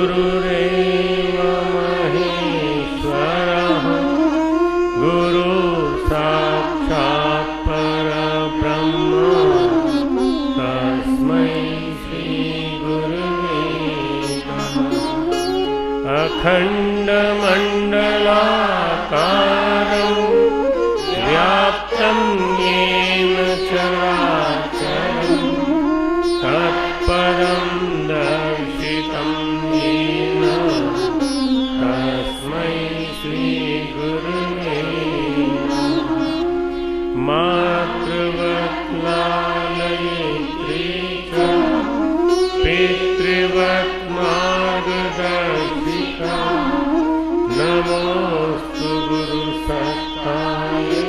गुरुरेव महेश्वरः गुरु साक्षात् परब्रह्म तस्मै श्री गुरुवे नमः। अखण्डमण्डलाकारं व्याप्तं येन चराचरं तत्पदं दर्शितं येन तस्मै श्री गुरुवे नमः। मातृवत् लालयित्री च पितृवत् मार्गदर्शिका नमोस्तु गुरुसत्तायै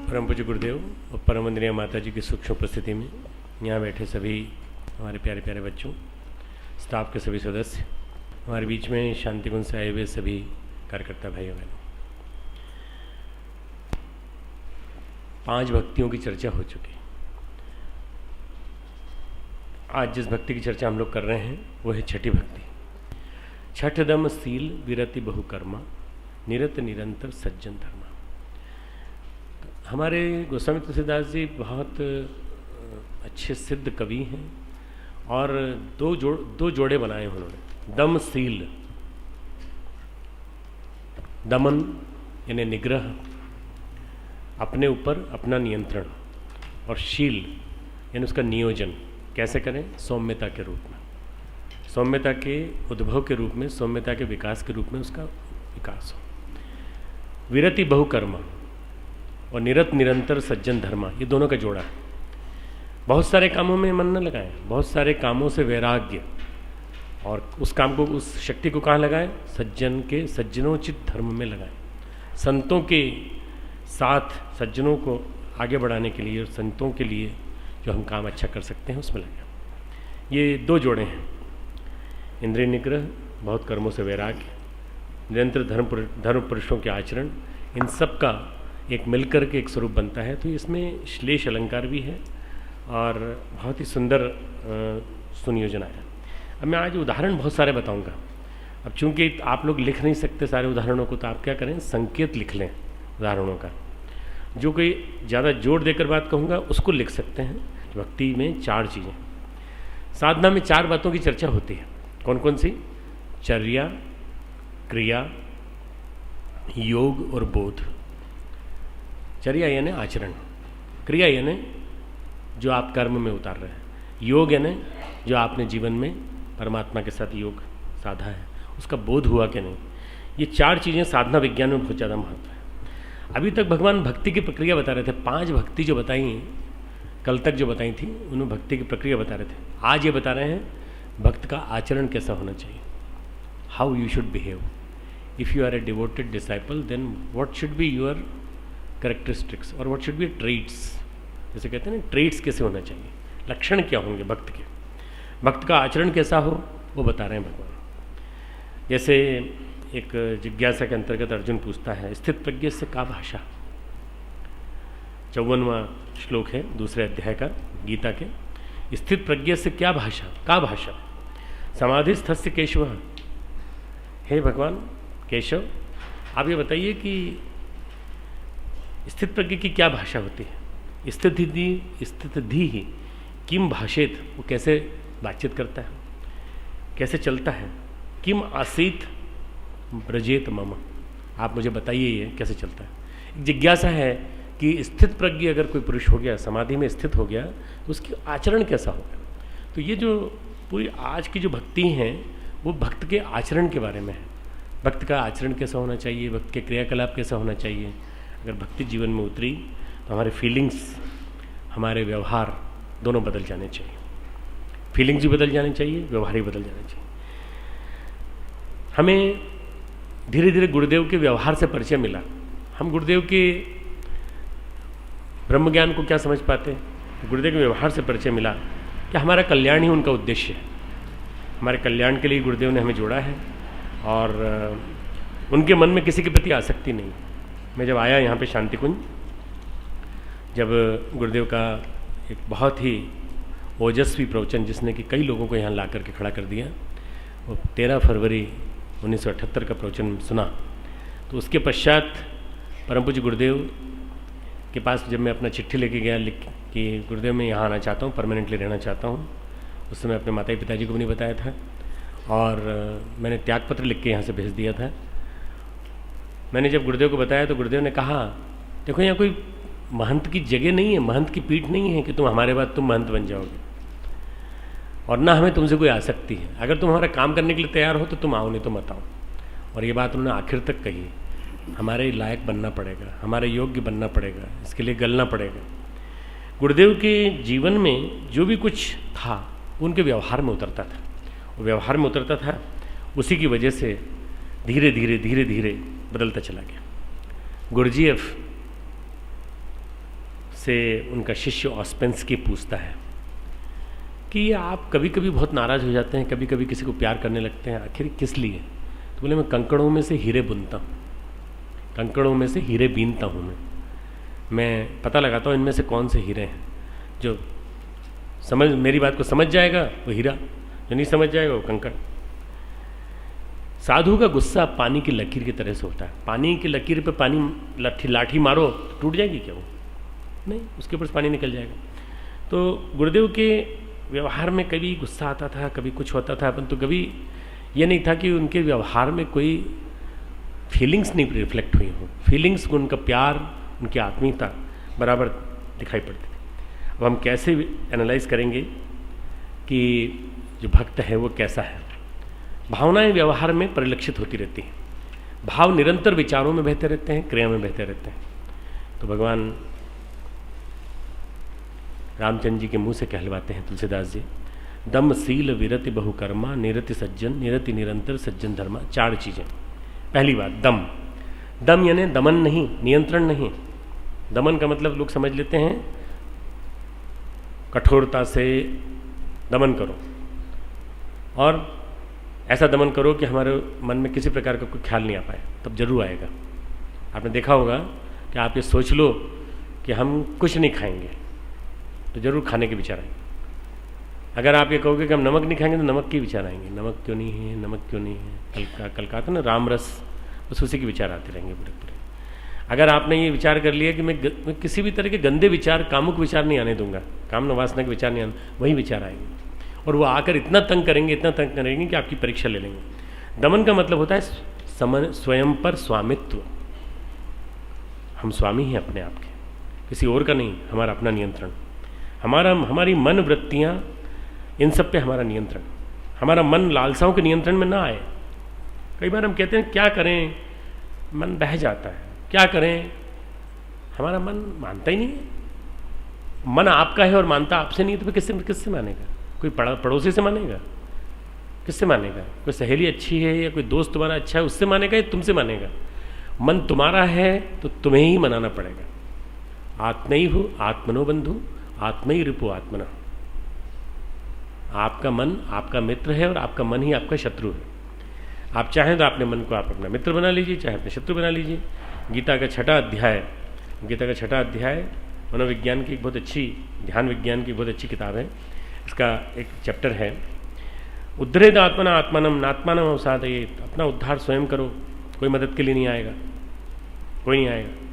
परम पूज्य गुरुदेव और परम वंदनीय माता जी की सूक्ष्म उपस्थिति में यहाँ बैठे सभी हमारे प्यारे प्यारे बच्चों, स्टाफ के सभी सदस्य, हमारे बीच में शांतिकुंज से आए हुए सभी कार्यकर्ता भाइयों बहनों, 5 भक्तियों की चर्चा हो चुकी। आज जिस भक्ति की चर्चा हम लोग कर रहे हैं वो है छठी भक्ति। छठ दम सील विरति बहुकर्मा निरत निरंतर सज्जन धर्मा। हमारे गोस्वामी तुलसीदास जी बहुत अच्छे सिद्ध कवि हैं और दो जोड़े बनाए हैं उन्होंने। दम सील, दमन यानी निग्रह, अपने ऊपर अपना नियंत्रण, और शील यानी उसका नियोजन कैसे करें, सौम्यता के रूप में, सौम्यता के उद्भव के रूप में, सौम्यता के विकास के रूप में उसका विकास हो। विरति बहुकर्मा और निरत निरंतर सज्जन धर्मा, ये दोनों का जोड़ा है। बहुत सारे कामों में मन न लगाएं, बहुत सारे कामों से वैराग्य, और उस काम को, उस शक्ति को कहाँ लगाएं, सज्जन के सज्जनोचित धर्म में लगाएं। संतों के साथ सज्जनों को आगे बढ़ाने के लिए और संतों के लिए जो हम काम अच्छा कर सकते हैं उसमें लगाएं। ये 2 जोड़े हैं, इंद्रिय निग्रह, बहुत कर्मों से वैराग्य, निरंतर धर्म पुरुषों के आचरण, इन सब का एक मिलकर के एक स्वरूप बनता है। तो इसमें श्लेष अलंकार भी है और बहुत ही सुंदर सुनियोजन आया। अब मैं आज उदाहरण बहुत सारे बताऊंगा। अब चूंकि आप लोग लिख नहीं सकते सारे उदाहरणों को, तो आप क्या करें, संकेत लिख लें उदाहरणों का। जो कोई ज़्यादा जोर देकर बात कहूँगा उसको लिख सकते हैं। भक्ति में 4 चीज़ें, साधना में 4 बातों की चर्चा होती है। कौन कौन सी? चर्या, क्रिया, योग और बोध। चर्या यानी आचरण, क्रिया यानी जो आप कर्म में उतार रहे हैं, योग यानी जो आपने जीवन में परमात्मा के साथ योग साधा है, उसका बोध हुआ कि नहीं। ये 4 चीज़ें साधना विज्ञान में बहुत ज़्यादा महत्व है। अभी तक भगवान भक्ति की प्रक्रिया बता रहे थे। 5 भक्ति जो बताई, कल तक जो बताई थी, उन्होंने भक्ति की प्रक्रिया बता रहे थे। आज ये बता रहे हैं भक्त का आचरण कैसा होना चाहिए, how you should behave. If you are a devoted disciple then what should be your characteristics और व्हाट शुड बी ट्रेट्स। जैसे कहते हैं ना, ट्रेट्स कैसे होना चाहिए, लक्षण क्या होंगे भक्त के, भक्त का आचरण कैसा हो, वो बता रहे हैं भगवान। जैसे एक जिज्ञासा के अंतर्गत अर्जुन पूछता है, स्थित प्रज्ञ से का भाषा। 54वां श्लोक है 2 अध्याय का गीता के। स्थित प्रज्ञ से क्या भाषा, का भाषा। समाधिस्थस्य केशव। हे भगवान केशव, आप ये बताइए कि स्थित प्रज्ञ की क्या भाषा होती है। स्थितधि ही किम भाषेत, वो कैसे बातचीत करता है, कैसे चलता है। किम आसीत ब्रजेत मम, आप मुझे बताइए ये कैसे चलता है। एक जिज्ञासा है कि स्थित प्रज्ञ अगर कोई पुरुष हो गया, समाधि में स्थित हो गया, तो उसकी आचरण कैसा होगा। तो ये जो पूरी आज की जो भक्ति हैं वो भक्त के आचरण के बारे में है। भक्त का आचरण कैसा होना चाहिए, भक्त के क्रियाकलाप कैसा होना चाहिए। अगर भक्ति जीवन में उतरी तो हमारे फीलिंग्स, हमारे व्यवहार दोनों बदल जाने चाहिए। फीलिंग्स भी बदल जाने चाहिए, व्यवहार भी बदल जाने चाहिए। हमें धीरे धीरे गुरुदेव के व्यवहार से परिचय मिला। हम गुरुदेव के ब्रह्म ज्ञान को क्या समझ पाते हैं, गुरुदेव के व्यवहार से परिचय मिला कि हमारा कल्याण ही उनका उद्देश्य है। हमारे कल्याण के लिए गुरुदेव ने हमें जोड़ा है और उनके मन में किसी के प्रति आसक्ति नहीं। मैं जब आया यहाँ पे शांति कुंज, जब गुरुदेव का एक बहुत ही ओजस्वी प्रवचन जिसने कि कई लोगों को यहाँ ला करके खड़ा कर दिया, वो 13 फरवरी 1978 का प्रवचन सुना, तो उसके पश्चात परम पूज्य गुरुदेव के पास जब मैं अपना चिट्ठी लेके गया लिख कि गुरुदेव मैं यहाँ आना चाहता हूँ, परमानेंटली रहना चाहता हूँ, उस समय अपने माता पिताजी को भी नहीं बताया था और मैंने त्यागपत्र लिख के यहाँ से भेज दिया था। मैंने जब गुरुदेव को बताया तो गुरुदेव ने कहा, देखो यहाँ कोई महंत की जगह नहीं है, महंत की पीठ नहीं है कि तुम हमारे बाद तुम महंत बन जाओगे, और ना हमें तुमसे कोई आसक्ति है। अगर तुम हमारा काम करने के लिए तैयार हो तो तुम आओ, नहीं तो मत आओ। और ये बात उन्होंने आखिर तक कही, हमारे लायक बनना पड़ेगा, हमारे योग्य बनना पड़ेगा, इसके लिए गलना पड़ेगा। गुरुदेव के जीवन में जो भी कुछ था उनके व्यवहार में उतरता था, वो व्यवहार में उतरता था, उसी की वजह से धीरे धीरे धीरे धीरे बदलता चला गया। गुरुजीएफ से उनका शिष्य ऑस्पेंस्की पूछता है कि आप कभी कभी बहुत नाराज़ हो जाते हैं, कभी कभी किसी को प्यार करने लगते हैं, आखिर किस लिए? तो बोले, मैं कंकड़ों में से हीरे बुनता हूँ, कंकड़ों में से हीरे बीनता हूँ, मैं पता लगाता हूँ इनमें से कौन से हीरे हैं। जो समझ मेरी बात को समझ जाएगा वो हीरा, जो नहीं समझ जाएगा वो कंकड़। साधु का गुस्सा पानी की लकीर की तरह से होता है। पानी की लकीर पे पानी लाठी मारो तो टूट जाएगी क्या? वो नहीं, उसके ऊपर से पानी निकल जाएगा। तो गुरुदेव के व्यवहार में कभी गुस्सा आता था, कभी कुछ होता था, परंतु कभी ये नहीं था कि उनके व्यवहार में कोई फीलिंग्स नहीं रिफ्लेक्ट हुई हो। फीलिंग्स, उनका प्यार, उनकी आत्मीयता बराबर दिखाई पड़ती थी। अब हम कैसे एनालाइज करेंगे कि जो भक्त है वो कैसा है? भावनाएं व्यवहार में परिलक्षित होती रहती हैं, भाव निरंतर विचारों में बहते रहते हैं, क्रिया में बहते रहते हैं। तो भगवान रामचंद्र जी के मुंह से कहलवाते हैं तुलसीदास जी, दम सील विरति बहुकर्मा निरति सज्जन निरति निरंतर सज्जन धर्मा। 4 चीज़ें। पहली बात दम। दम यानी दमन नहीं, नियंत्रण नहीं। दमन का मतलब लोग समझ लेते हैं कठोरता से दमन करो, और ऐसा दमन करो कि हमारे मन में किसी प्रकार का कोई ख्याल नहीं आ पाए, तब जरूर आएगा। आपने देखा होगा कि आप ये सोच लो कि हम कुछ नहीं खाएंगे तो जरूर खाने के विचार आएंगे। अगर आप ये कहोगे कि हम नमक नहीं खाएंगे तो नमक के विचार आएंगे, नमक क्यों नहीं है, नमक क्यों नहीं है। कल कहा था ना राम रस, बस उसी के विचार आते रहेंगे पूरे पूरे। अगर आपने ये विचार कर लिया कि मैं किसी भी तरह के गंदे विचार, कामुक विचार नहीं आने दूंगा, कामना वासना के विचार नहीं आने, वही विचार आएंगे और वो आकर इतना तंग करेंगे, इतना तंग करेंगे कि आपकी परीक्षा ले लेंगे। दमन का मतलब होता है स्वयं पर स्वामित्व। हम स्वामी हैं अपने आप के, किसी और का नहीं, हमारा अपना नियंत्रण, हमारी मन वृत्तियाँ, इन सब पे हमारा नियंत्रण। हमारा मन लालसाओं के नियंत्रण में ना आए। कई बार हम कहते हैं क्या करें, मन बह जाता है, क्या करें, हमारा मन मानता ही नहीं है। मन आपका है और मानता आपसे नहीं, तो फिर किससे मानेगा? कोई पड़ोसी से मानेगा? किससे मानेगा? कोई सहेली अच्छी है या कोई दोस्त तुम्हारा अच्छा है उससे मानेगा या तुमसे मानेगा? मन तुम्हारा है तो तुम्हें ही मनाना पड़ेगा। आत्मैव आत्मनो बंधु आत्मैव रिपु आत्मना। आपका मन आपका मित्र है और आपका मन ही आपका शत्रु है। आप चाहें तो अपने मन को आप अपना मित्र बना लीजिए, चाहे अपने शत्रु बना लीजिए। गीता का 6वां अध्याय मनोविज्ञान की एक बहुत अच्छी, ध्यान विज्ञान की बहुत अच्छी किताब है। इसका एक चैप्टर है, उद्धरेद आत्मना आत्मानम नात्मानम अवसादयेत। अपना उद्धार स्वयं करो, कोई मदद के लिए नहीं आएगा, कोई नहीं आएगा।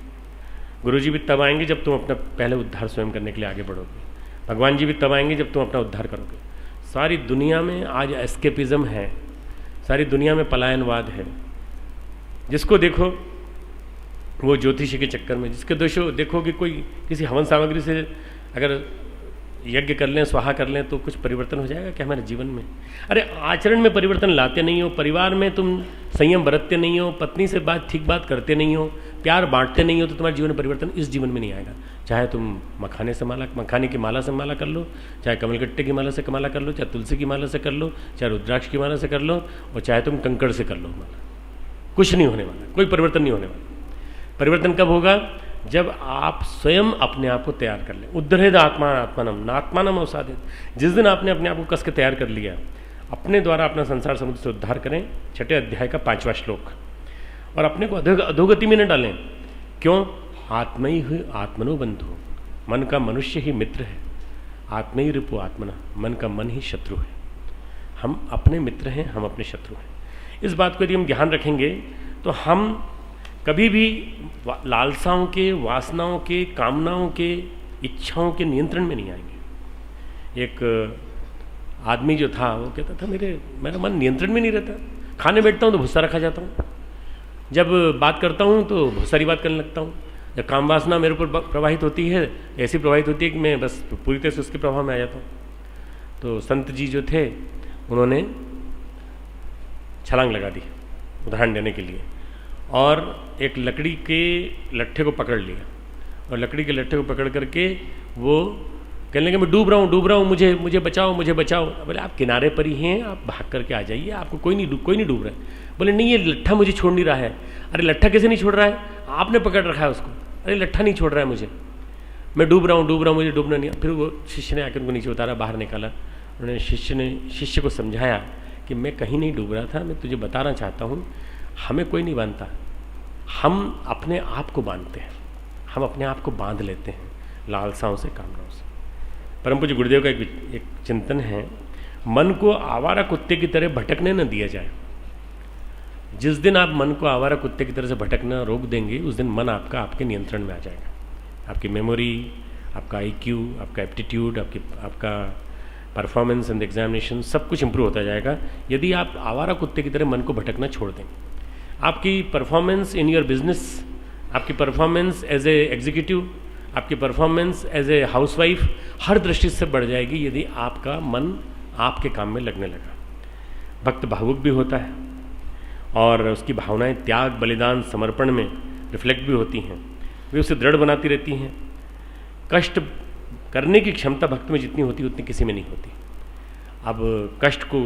गुरुजी भी तब आएंगे जब तुम अपना पहले उद्धार स्वयं करने के लिए आगे बढ़ोगे। भगवान जी भी तब आएंगे जब तुम अपना उद्धार करोगे। सारी दुनिया में आज एस्केपिज्म है, सारी दुनिया में पलायनवाद है। जिसको देखो वो ज्योतिषी के चक्कर में, जिसके देखो कि कोई किसी हवन सामग्री से अगर यज्ञ कर लें, स्वाहा कर लें तो कुछ परिवर्तन हो जाएगा क्या हमारे जीवन में? अरे आचरण में परिवर्तन लाते नहीं हो, परिवार में तुम संयम बरतते नहीं हो, पत्नी से ठीक बात करते नहीं हो, प्यार बांटते नहीं हो, तो तुम्हारे जीवन में परिवर्तन इस जीवन में नहीं आएगा। चाहे तुम मखाने की माला से माला कर लो, चाहे कमलगट्टे की माला से माला कर लो, चाहे तुलसी की माला से कर लो, चाहे रुद्राक्ष की माला से कर लो, और चाहे तुम कंकड़ से कर लो माला, कुछ नहीं होने वाला, कोई परिवर्तन नहीं होने वाला। परिवर्तन कब होगा? जब आप स्वयं अपने आप को तैयार कर लें। उद्धरेद आत्मानम नात्मानम अवसादेत। जिस दिन आपने अपने आप को कस के तैयार कर लिया, अपने द्वारा अपना संसार समुद्र से उद्धार करें। 6 अध्याय का 5वां श्लोक। और अपने को अधोगति में न डालें। क्यों? आत्मई ही आत्मनो बंधु, मन का मनुष्य ही मित्र है। आत्मई रिपु आत्मना, मन का मन ही शत्रु है। हम अपने मित्र हैं, हम अपने शत्रु हैं। इस बात को यदि हम ध्यान रखेंगे तो हम कभी भी लालसाओं के, वासनाओं के, कामनाओं के, इच्छाओं के नियंत्रण में नहीं आएंगे। एक आदमी जो था वो कहता था मेरा मन नियंत्रण में नहीं रहता, खाने बैठता हूँ तो बहुत सारा खा जाता हूँ, जब बात करता हूँ तो बहुत सारी बात करने लगता हूँ, जब काम वासना मेरे ऊपर प्रवाहित होती है, ऐसी प्रवाहित होती है कि मैं बस पूरी तरह से उसके प्रभाव में आ जाता हूँ। तो संत जी जो थे उन्होंने छलांग लगा दी उदाहरण देने के लिए, और एक लकड़ी के लट्ठे को पकड़ लिया, और लकड़ी के लट्ठे को पकड़ करके वो कहने लगे मैं डूब रहा हूँ, मुझे बचाओ, मुझे बचाओ। बोले आप किनारे पर ही हैं, आप भाग करके आ जाइए, आपको कोई नहीं डूब रहा है। बोले नहीं, ये लट्ठा मुझे छोड़ नहीं रहा है। अरे लट्ठा कैसे नहीं छोड़ रहा है? आपने पकड़ रखा है उसको। अरे लट्ठा नहीं छोड़ रहा है मुझे, मैं डूब रहा हूँ, मुझे डूबना नहीं। फिर वो शिष्य ने आकर उनको नीचे उतारा, बाहर निकाला। उन्होंने शिष्य को समझाया कि मैं कहीं नहीं डूब रहा था, मैं तुझे बताना चाहता हूँ हमें कोई नहीं बांधता, हम अपने आप को बांधते हैं, हम अपने आप को बांध लेते हैं लालसाओं से, कामनाओं से। परम पूज्य गुरुदेव का एक चिंतन है, मन को आवारा कुत्ते की तरह भटकने न दिया जाए। जिस दिन आप मन को आवारा कुत्ते की तरह से भटकना रोक देंगे, उस दिन मन आपके नियंत्रण में आ जाएगा। आपकी मेमोरी, आपका IQ, आपका एप्टीट्यूड, आपका परफॉर्मेंस इन द एग्जामिनेशन, सब कुछ इंप्रूव होता जाएगा यदि आप आवारा कुत्ते की तरह मन को भटकना छोड़ दें। आपकी परफॉर्मेंस इन योर बिजनेस, आपकी परफॉर्मेंस एज ए एग्जीक्यूटिव, आपकी परफॉर्मेंस एज ए हाउसवाइफ हर दृष्टि से बढ़ जाएगी यदि आपका मन आपके काम में लगने लगा। भक्त भावुक भी होता है और उसकी भावनाएं त्याग, बलिदान, समर्पण में रिफ्लेक्ट भी होती हैं, वे उसे दृढ़ बनाती रहती हैं। कष्ट करने की क्षमता भक्त में जितनी होती है उतनी किसी में नहीं होती। अब कष्ट को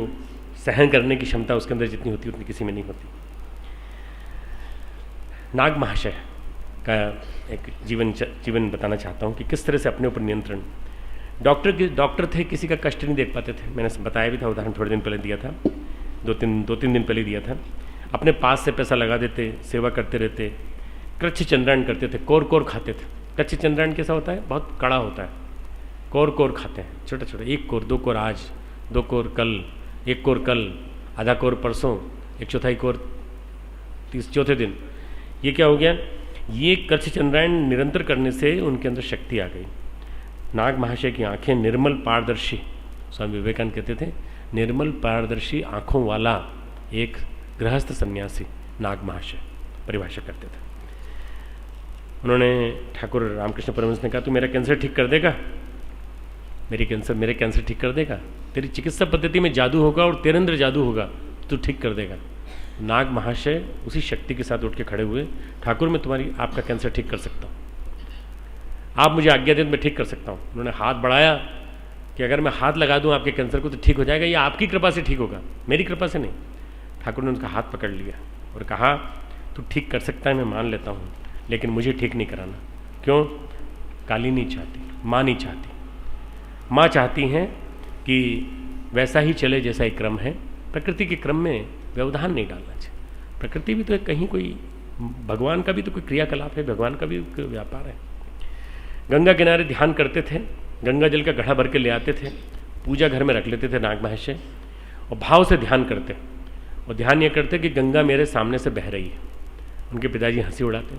सहन करने की क्षमता उसके अंदर जितनी होती है उतनी किसी में नहीं होती। नाग महाशय का एक जीवन बताना चाहता हूँ कि किस तरह से अपने ऊपर नियंत्रण। डॉक्टर थे, किसी का कष्ट नहीं देख पाते थे। मैंने बताया भी था, उदाहरण थोड़े दिन पहले दिया था, दो तीन दिन पहले दिया था। अपने पास से पैसा लगा देते, सेवा करते रहते, कृच्छ चंद्रायण करते थे, कोर खाते थे। कृच्छ चंद्रायण कैसा होता है? बहुत कड़ा होता है। कोर खाते हैं, छोटे छोटे, 1 कोर, 2 कोर आज, 2 कोर कल, 1 कोर कल, आधा कोर परसों, 1/4 कोर चौथे दिन। ये क्या हो गया? ये कृच्छ चंद्रायण निरंतर करने से उनके अंदर शक्ति आ गई। नाग महाशय की आंखें निर्मल पारदर्शी, स्वामी विवेकानंद कहते थे निर्मल पारदर्शी आंखों वाला एक गृहस्थ सन्यासी नाग महाशय परिभाषा करते थे। उन्होंने ठाकुर रामकृष्ण परमहंस ने कहा तू मेरा कैंसर ठीक कर देगा, मेरे कैंसर ठीक कर देगा, तेरी चिकित्सा पद्धति में जादू होगा और तेरे अंदर जादू होगा, तू ठीक कर देगा। नाग महाशय उसी शक्ति के साथ उठ के खड़े हुए, ठाकुर मैं आपका कैंसर ठीक कर सकता हूँ, आप मुझे आज्ञा दें मैं ठीक कर सकता हूँ। उन्होंने हाथ बढ़ाया कि अगर मैं हाथ लगा दूँ आपके कैंसर को तो ठीक हो जाएगा, ये आपकी कृपा से ठीक होगा, मेरी कृपा से नहीं। ठाकुर ने उनका हाथ पकड़ लिया और कहा तू ठीक कर सकता है, मैं मान लेता हूँ, लेकिन मुझे ठीक नहीं कराना। क्यों? काली नहीं चाहती, माँ नहीं चाहती। माँ चाहती हैं कि वैसा ही चले जैसा एक क्रम है, प्रकृति के क्रम में व्यवधान नहीं डालना चाहिए। प्रकृति भी तो है, कहीं कोई भगवान का भी तो कोई क्रियाकलाप है, भगवान का भी कोई व्यापार है। गंगा किनारे ध्यान करते थे, गंगा जल का घड़ा भर के ले आते थे, पूजा घर में रख लेते थे नाग महाशय, और भाव से ध्यान करते, और ध्यान ये करते कि गंगा मेरे सामने से बह रही है। उनके पिताजी हंसी उड़ाते,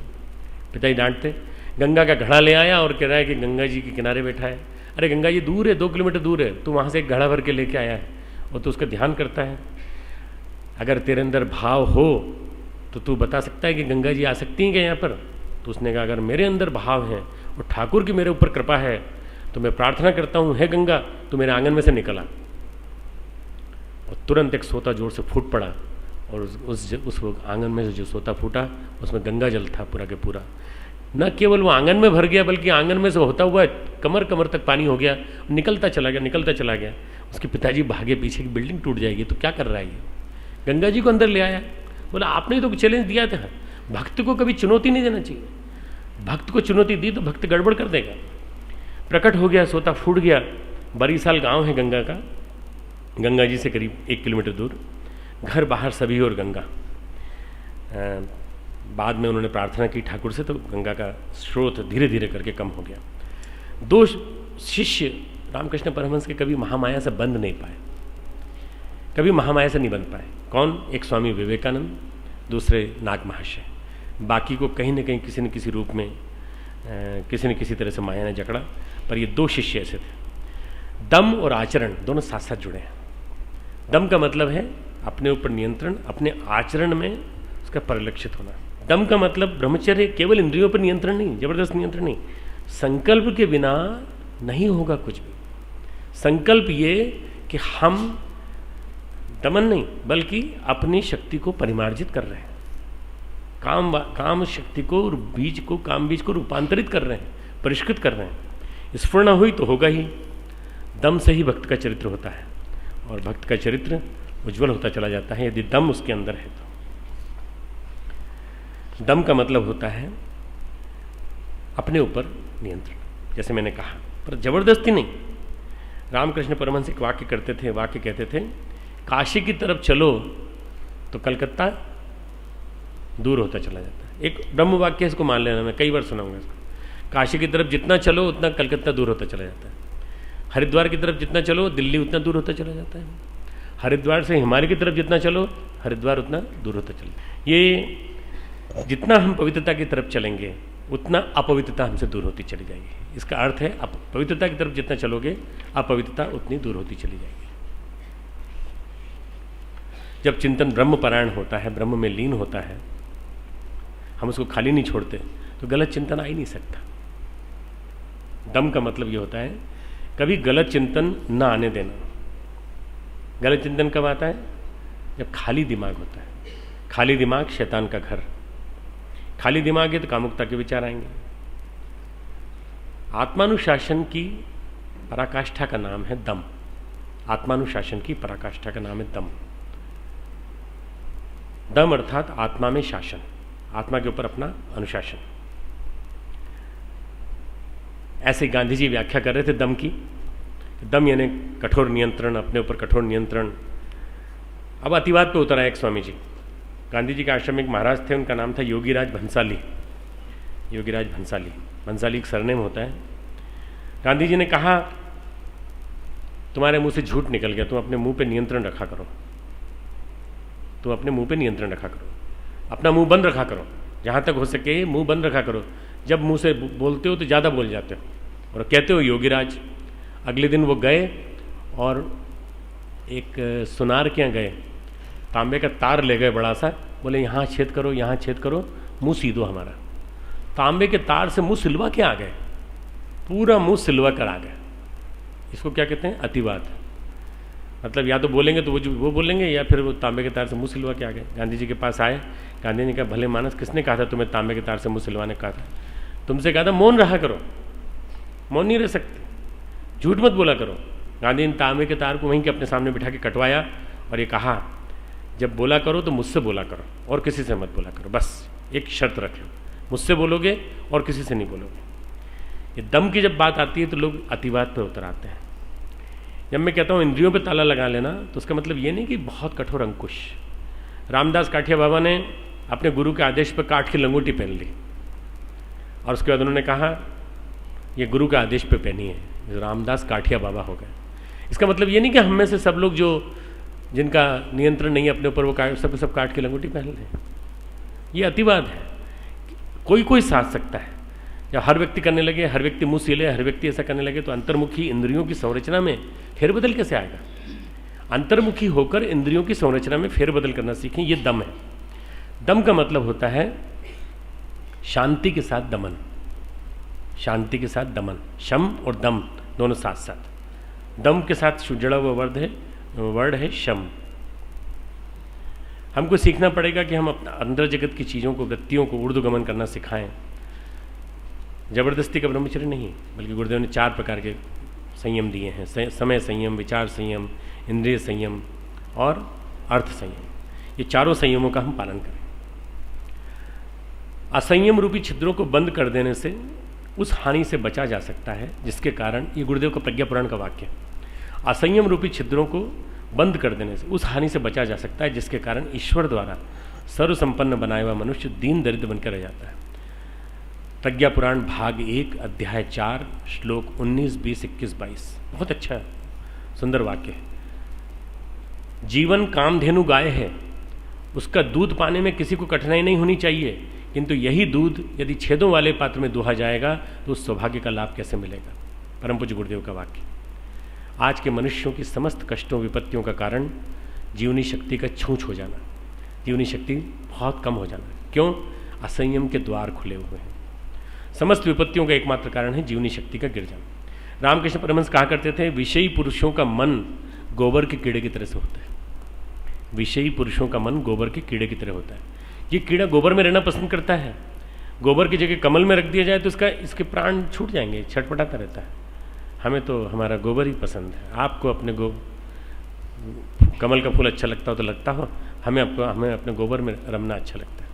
पिताजी डांटते, गंगा का घड़ा ले आया और कह रहा है कि गंगा जी के किनारे बैठा है। अरे गंगा जी दूर है, 2 किलोमीटर दूर है, तू वहाँ से एक घड़ा भर के लेके आया है और तू उसका ध्यान करता है। अगर तेरे अंदर भाव हो तो तू बता सकता है कि गंगा जी आ सकती हैं क्या यहाँ पर? तो उसने कहा अगर मेरे अंदर भाव है और ठाकुर की मेरे ऊपर कृपा है तो मैं प्रार्थना करता हूँ, हे गंगा तू मेरे आंगन में से निकला। और तुरंत एक सोता जोर से फूट पड़ा और उस आंगन में से जो सोता फूटा उसमें गंगा जल था पूरा के पूरा। न केवल वो आंगन में भर गया बल्कि आंगन में से होता हुआ कमर तक पानी हो गया, निकलता चला गया। उसके पिताजी भागे, पीछे की बिल्डिंग टूट जाएगी, तो क्या कर रहा है ये? गंगा जी को अंदर ले आया, बोला आपने ही तो चैलेंज दिया था, भक्त को कभी चुनौती नहीं देना चाहिए। भक्त को चुनौती दी तो भक्त गड़बड़ कर देगा। प्रकट हो गया, सोता फूट गया। बरीसाल गांव है गंगा का, गंगा जी से करीब 1 किलोमीटर दूर, घर बाहर सभी और गंगा। बाद में उन्होंने प्रार्थना की ठाकुर से, तो गंगा का स्रोत धीरे धीरे करके कम हो गया। दो शिष्य रामकृष्ण परमहंस के कभी महामाया से बंध नहीं पाए, कभी महामाया से नहीं बंध पाए। कौन? एक स्वामी विवेकानंद, दूसरे नाग महाशय। बाकी को कहीं न कहीं किसी न किसी रूप में किसी न किसी तरह से माया ने जकड़ा, पर ये दो शिष्य ऐसे थे। दम और आचरण दोनों साथ साथ जुड़े हैं। दम का मतलब है अपने ऊपर नियंत्रण, अपने आचरण में उसका परिलक्षित होना। दम का मतलब ब्रह्मचर्य केवल इंद्रियों पर नियंत्रण नहीं, जबरदस्त नियंत्रण नहीं, संकल्प के बिना नहीं होगा कुछ भी। संकल्प ये कि हम दमन नहीं बल्कि अपनी शक्ति को परिमार्जित कर रहे हैं, काम शक्ति को, बीज को, काम बीज को रूपांतरित कर रहे हैं, परिष्कृत कर रहे हैं। स्फुरना हुई तो होगा ही। दम से ही भक्त का चरित्र होता है, और भक्त का चरित्र उज्जवल होता चला जाता है यदि दम उसके अंदर है तो। दम का मतलब होता है अपने ऊपर नियंत्रण, जैसे मैंने कहा, पर जबरदस्ती नहीं। रामकृष्ण परमहंस एक वाक्य कहते थे, काशी की तरफ चलो तो कलकत्ता दूर होता चला जाता है। एक ब्रह्म वाक्य है, इसको मान लेना, मैं कई बार सुनाऊंगा इसको। काशी की तरफ जितना चलो उतना कलकत्ता दूर होता चला जाता है। हरिद्वार की तरफ जितना चलो दिल्ली उतना दूर होता चला जाता है। हरिद्वार से हिमालय की तरफ जितना चलो हरिद्वार उतना दूर होता चला। ये जितना हम पवित्रता की तरफ चलेंगे उतना अपवित्रता हमसे दूर होती चली जाएगी। इसका अर्थ है पवित्रता की तरफ जितना चलोगे अपवित्रता उतनी दूर होती चली जाएगी। जब चिंतन ब्रह्म परायण होता है, ब्रह्म में लीन होता है, हम उसको खाली नहीं छोड़ते, तो गलत चिंतन आ ही नहीं सकता। दम का मतलब ये होता है कभी गलत चिंतन ना आने देना। गलत चिंतन कब आता है? जब खाली दिमाग होता है। खाली दिमाग शैतान का घर। खाली दिमाग है तो कामुकता के विचार आएंगे। आत्मानुशासन की पराकाष्ठा का नाम है दम। आत्मानुशासन की पराकाष्ठा का नाम है दम। दम अर्थात आत्मा में शासन, आत्मा के ऊपर अपना अनुशासन। ऐसे गांधी जी व्याख्या कर रहे थे दम की। दम यानी कठोर नियंत्रण, अपने ऊपर कठोर नियंत्रण। अब अतिवाद पे उतर आए एक स्वामी जी। गांधी जी के आश्रम में एक महाराज थे, उनका नाम था योगीराज भंसाली। योगीराज भंसाली, भंसाली एक सरनेम होता है। गांधी जी ने कहा तुम्हारे मुंह से झूठ निकल गया, तुम अपने मुंह पे नियंत्रण रखा करो। तुम अपने मुंह पे नियंत्रण रखा करो, अपना मुंह बंद रखा करो, जहाँ तक हो सके मुंह बंद रखा करो। जब मुंह से बोलते हो तो ज़्यादा बोल जाते हो और कहते हो योगीराज। अगले दिन वो गए और एक सुनार के यहाँ गए, तांबे का तार ले गए बड़ा सा, बोले यहाँ छेद करो, यहाँ छेद करो, मुंह सीधो हमारा। तांबे के तार से मुंह सिलवा के आ गए, पूरा मुंह सिलवा कर आ गए। इसको क्या कहते हैं? अतिवाद। मतलब या तो बोलेंगे तो वो बोलेंगे, या फिर वो तांबे के तार से मुंह सिलवा के आ गए। गांधी जी के पास आए, गांधी ने कहा भले मानस, किसने कहा था तुम्हें तांबे के तार से मुंह सिलवाने कहा था? तुमसे कहा था मौन रहा करो। मौन नहीं रह सकते, झूठ मत बोला करो। गांधी ने तांबे के तार को वहीं के अपने सामने बिठा के कटवाया और ये कहा जब बोला करो तो मुझसे बोला करो और किसी से मत बोला करो। बस एक शर्त रख लो, मुझसे बोलोगे और किसी से नहीं बोलोगे। ये दम की जब बात आती है तो लोग अतिवाद पर उतर आते हैं। जब मैं कहता हूँ इंद्रियों पे ताला लगा लेना, तो उसका मतलब ये नहीं कि बहुत कठोर अंकुश। रामदास काठिया बाबा ने अपने गुरु के आदेश पर काठ की लंगोटी पहन ली और उसके बाद उन्होंने कहा ये गुरु के आदेश पे पहनी है, रामदास काठिया बाबा हो गए। इसका मतलब ये नहीं कि हम में से सब लोग जो जिनका नियंत्रण नहीं है अपने ऊपर, वो सब काठ की लंगोटी पहन लें। ये अतिवाद है। कोई कोई साध सकता है। जब हर व्यक्ति करने लगे, हर व्यक्ति मुंह सीले, हर व्यक्ति ऐसा करने लगे, तो अंतर्मुखी इंद्रियों की संरचना में फेरबदल कैसे आएगा? अंतर्मुखी होकर इंद्रियों की संरचना में फेरबदल करना सीखें। ये दम है। दम का मतलब होता है शांति के साथ दमन। शांति के साथ दमन, शम और दम दोनों साथ साथ। दम के साथ जुड़ा हुआ वर्ड है शम। हमको सीखना पड़ेगा कि हम अपना अंदर जगत की चीज़ों को, वृत्तियों को ऊर्ध्वगमन करना सिखाएं। जबरदस्ती का ब्रह्मचर्य नहीं, बल्कि गुरुदेव ने 4 प्रकार के संयम दिए हैं। समय संयम, विचार संयम, इंद्रिय संयम और अर्थ संयम। ये चारों संयमों का हम पालन करें। असंयम रूपी छिद्रों को बंद कर देने से उस हानि से बचा जा सकता है जिसके कारण, ये गुरुदेव का प्रज्ञा पुराण का वाक्य है, असंयम रूपी छिद्रों को बंद कर देने से उस हानि से बचा जा सकता है जिसके कारण ईश्वर द्वारा सर्वसंपन्न बनाया हुआ मनुष्य दीन दरिद्र बनकर रह जाता है। प्रज्ञा पुराण भाग 1 अध्याय 4 श्लोक 19, 20, 21, 22। बहुत अच्छा सुंदर वाक्य है। जीवन कामधेनु गाय है, उसका दूध पाने में किसी को कठिनाई नहीं होनी चाहिए, किंतु यही दूध यदि छेदों वाले पात्र में दुहा जाएगा तो उस सौभाग्य का लाभ कैसे मिलेगा। परम पूज्य गुरुदेव का वाक्य। आज के मनुष्यों की समस्त कष्टों विपत्तियों का कारण जीवनी शक्ति का छूछ हो जाना, जीवनी शक्ति बहुत कम हो जाना। क्यों? असंयम के द्वार खुले हुए हैं। समस्त विपत्तियों का एकमात्र कारण है जीवनी शक्ति का गिर जाना। रामकृष्ण परमहंस कहा करते थे, विषयी पुरुषों का मन गोबर के कीड़े की तरह से होता है। विषयी पुरुषों का मन गोबर के कीड़े की तरह होता है। ये कीड़ा गोबर में रहना पसंद करता है। गोबर की जगह कमल में रख दिया जाए तो इसके प्राण छूट जाएंगे, छटपटाता रहता है। हमें तो हमारा गोबर ही पसंद है। आपको अपने कमल का फूल अच्छा लगता हो तो लगता हो, हमें अपने गोबर में रमना अच्छा लगता है।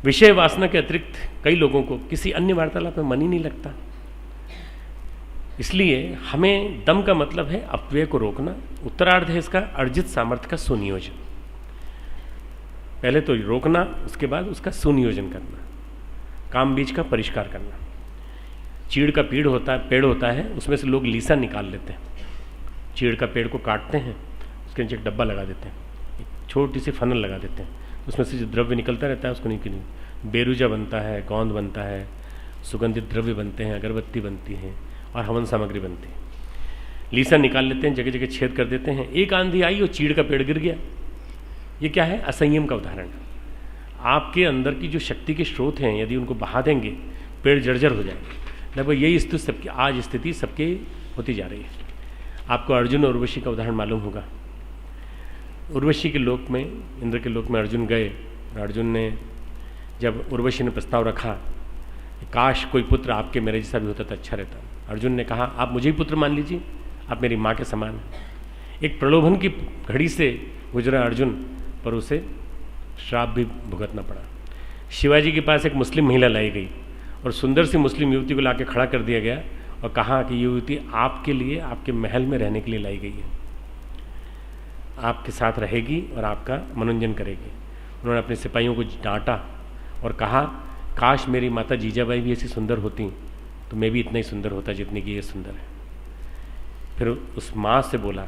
विषय वासना के अतिरिक्त कई लोगों को किसी अन्य वार्तालाप में मन ही नहीं लगता। इसलिए हमें दम का मतलब है अपव्यय को रोकना, उत्तरार्ध है इसका अर्जित सामर्थ्य का सुनियोजन। पहले तो रोकना, उसके बाद उसका सुनियोजन करना, काम बीज का परिष्कार करना। चीड़ का पेड़ होता है, उसमें से लोग लीसा निकाल लेते हैं। चीड़ का पेड़ को काटते हैं, उसके नीचे एक डब्बा लगा देते हैं, एक छोटी सी फनल लगा देते हैं, उसमें से जो द्रव्य निकलता रहता है उसको नहीं बेरुजा बनता है, गोंद बनता है, सुगंधित द्रव्य बनते हैं, अगरबत्ती बनती है और हवन सामग्री बनती है। लीसा निकाल लेते हैं, जगह जगह छेद कर देते हैं। एक आंधी आई और चीड़ का पेड़ गिर गया। ये क्या है? असंयम का उदाहरण है। आपके अंदर की जो शक्ति के स्रोत हैं, यदि उनको बहा देंगे, पेड़ जर्जर हो जाएंगे। लगभग यही स्थिति सबकी आज स्थिति सबके होती जा रही है। आपको अर्जुन और उर्वशी का उदाहरण मालूम होगा। उर्वशी के लोक में, इंद्र के लोक में अर्जुन गए। अर्जुन ने जब उर्वशी ने प्रस्ताव रखा, काश कोई पुत्र आपके मेरे जैसा भी होता तो अच्छा रहता। अर्जुन ने कहा, आप मुझे ही पुत्र मान लीजिए, आप मेरी माँ के समान हैं। एक प्रलोभन की घड़ी से गुजरा अर्जुन, पर उसे श्राप भी भुगतना पड़ा। शिवाजी के पास एक मुस्लिम महिला लाई गई और सुंदर सी मुस्लिम युवती को लाके खड़ा कर दिया गया और कहा कि ये युवती आपके लिए, आपके महल में रहने के लिए लाई गई है, आपके साथ रहेगी और आपका मनोरंजन करेगी। उन्होंने अपने सिपाहियों को डांटा और कहा, काश मेरी माता जीजाबाई भी ऐसी सुंदर होती तो मैं भी इतना ही सुंदर होता जितनी कि ये सुंदर है। फिर उस माँ से बोला,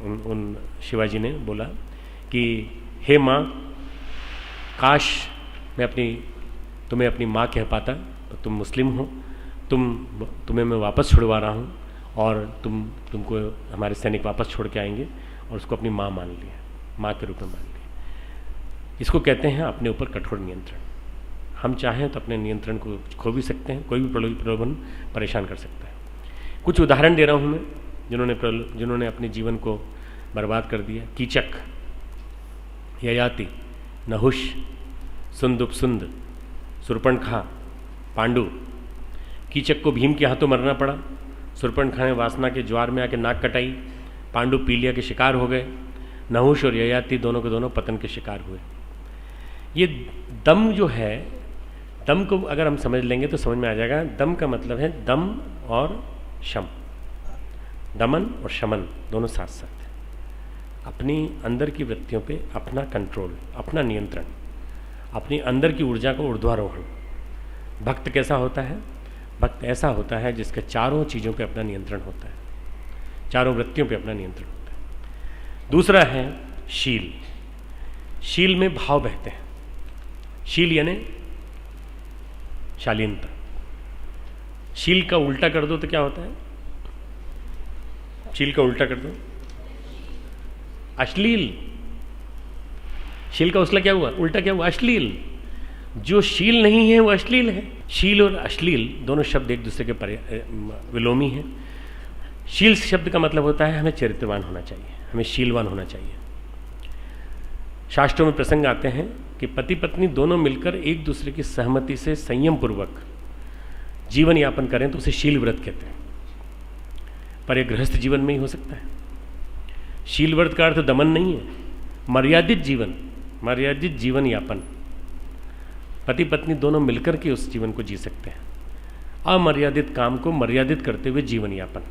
उन शिवाजी ने बोला कि हे माँ, काश मैं तुम्हें अपनी माँ कह पाता, तो तुम मुस्लिम हो, तुम्हें मैं वापस छुड़वा रहा हूँ और तुमको हमारे सैनिक वापस छोड़ के आएंगे, और उसको अपनी माँ मान लिया, माँ के रूप में मान लिया। इसको कहते हैं अपने ऊपर कठोर नियंत्रण। हम चाहें तो अपने नियंत्रण को खो भी सकते हैं, कोई भी प्रलोभन परेशान कर सकता है। कुछ उदाहरण दे रहा हूँ मैं, जिन्होंने अपने जीवन को बर्बाद कर दिया। कीचक, ययाति, नहुष, सुंदुपसुंद, सुर्पणखा, पांडु। कीचक को भीम के हाथों मरना पड़ा, सुर्पणखा ने वासना के ज्वार में आके नाक कटाई, पांडु पीलिया के शिकार हो गए, नहुष और ययाति दोनों के दोनों पतन के शिकार हुए। ये दम जो है, दम को अगर हम समझ लेंगे तो समझ में आ जाएगा। दम का मतलब है दम और शम, दमन और शमन दोनों साथ साथ है। अपनी अंदर की वृत्तियों पे अपना कंट्रोल, अपना नियंत्रण, अपनी अंदर की ऊर्जा को ऊर्ध्वारोहण। भक्त कैसा होता है? भक्त ऐसा होता है जिसके चारों चीज़ों पे अपना नियंत्रण होता है, चारों वृत्तियों पे अपना नियंत्रण होता है। दूसरा है शील। शील में भाव बहते हैं। शील यानी शालीनता। शील का उल्टा कर दो तो क्या होता है? शील का उल्टा कर दो अश्लील। शील का उसला क्या हुआ? उल्टा क्या हुआ? अश्लील। जो शील नहीं है वो अश्लील है। शील और अश्लील दोनों शब्द एक दूसरे के विलोमी हैं। शील शब्द का मतलब होता है हमें चरित्रवान होना चाहिए, हमें शीलवान होना चाहिए। शास्त्रों में प्रसंग आते हैं कि पति पत्नी दोनों मिलकर एक दूसरे की सहमति से संयम पूर्वक जीवन यापन करें तो उसे शील व्रत कहते हैं। पर यह गृहस्थ जीवन में ही हो सकता है। शील व्रत का अर्थ दमन नहीं है, मर्यादित जीवन, मर्यादित जीवन यापन। पति पत्नी दोनों मिलकर के उस जीवन को जी सकते हैं। अमर्यादित काम को मर्यादित करते हुए जीवन यापन।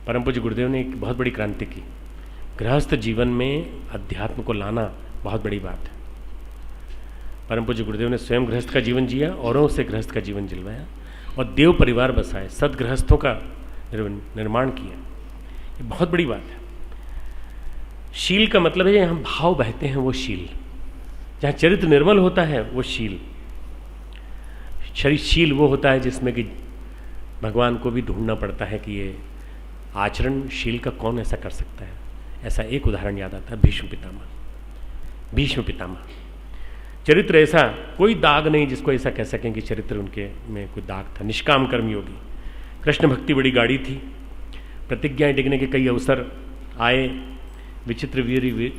परम पूज्य गुरुदेव ने एक बहुत बड़ी क्रांति की। गृहस्थ जीवन में अध्यात्म को लाना बहुत बड़ी बात है। परम पूज्य गुरुदेव ने स्वयं गृहस्थ का जीवन जिया, औरों से गृहस्थ का जीवन जिलवाया और देव परिवार बसाए, सदगृहस्थों का निर्माण किया। ये बहुत बड़ी बात है। शील का मतलब है जहाँ भाव बहते हैं वो शील, जहाँ चरित्र निर्मल होता है वो शील। शील वो होता है जिसमें कि भगवान को भी ढूंढना पड़ता है कि ये आचरण शील का कौन ऐसा कर सकता है। ऐसा एक उदाहरण याद आता है, भीष्म पितामह। भीष्म पितामह चरित्र ऐसा, कोई दाग नहीं जिसको ऐसा कह सकें कि चरित्र उनके में कोई दाग था। निष्काम कर्मयोगी, कृष्ण भक्ति बड़ी गाढ़ी थी, प्रतिज्ञाएं टिकने के कई अवसर आए, विचित्र वीर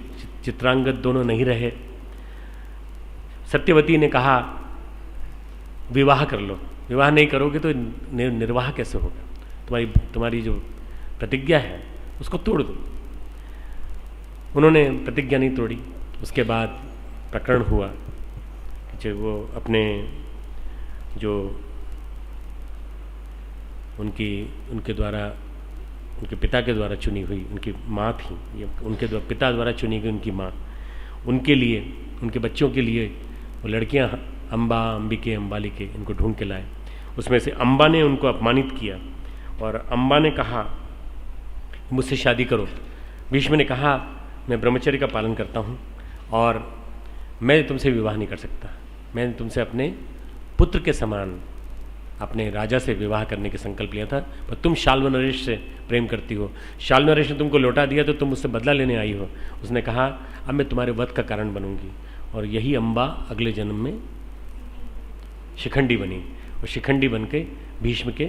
चित्रांगद दोनों नहीं रहे। सत्यवती ने कहा विवाह कर लो, विवाह नहीं करोगे तो निर्वाह कैसे होगा, तुम्हारी जो प्रतिज्ञा है उसको तोड़ दो। उन्होंने प्रतिज्ञा नहीं तोड़ी। उसके बाद प्रकरण हुआ कि वो अपने जो उनके द्वारा, उनके पिता के द्वारा चुनी हुई उनकी माँ थी, ये उनके पिता द्वारा चुनी गई उनकी माँ, उनके लिए, उनके बच्चों के लिए वो लड़कियाँ अम्बा, अंबिके, अम्बालिके इनको ढूंढ के लाए। उसमें से अम्बा ने उनको अपमानित किया और अम्बा ने कहा मुझसे शादी करो। भीष्म ने कहा मैं ब्रह्मचर्य का पालन करता हूँ और मैं तुमसे विवाह नहीं कर सकता, मैंने तुमसे अपने पुत्र के समान अपने राजा से विवाह करने का संकल्प लिया था, पर तुम शाल्व नरेश से प्रेम करती हो, शाल्व नरेश ने तुमको लौटा दिया तो तुम उससे बदला लेने आई हो। उसने कहा अब मैं तुम्हारे वध का कारण बनूंगी, और यही अम्बा अगले जन्म में शिखंडी बनी और शिखंडी बन के भीष्म के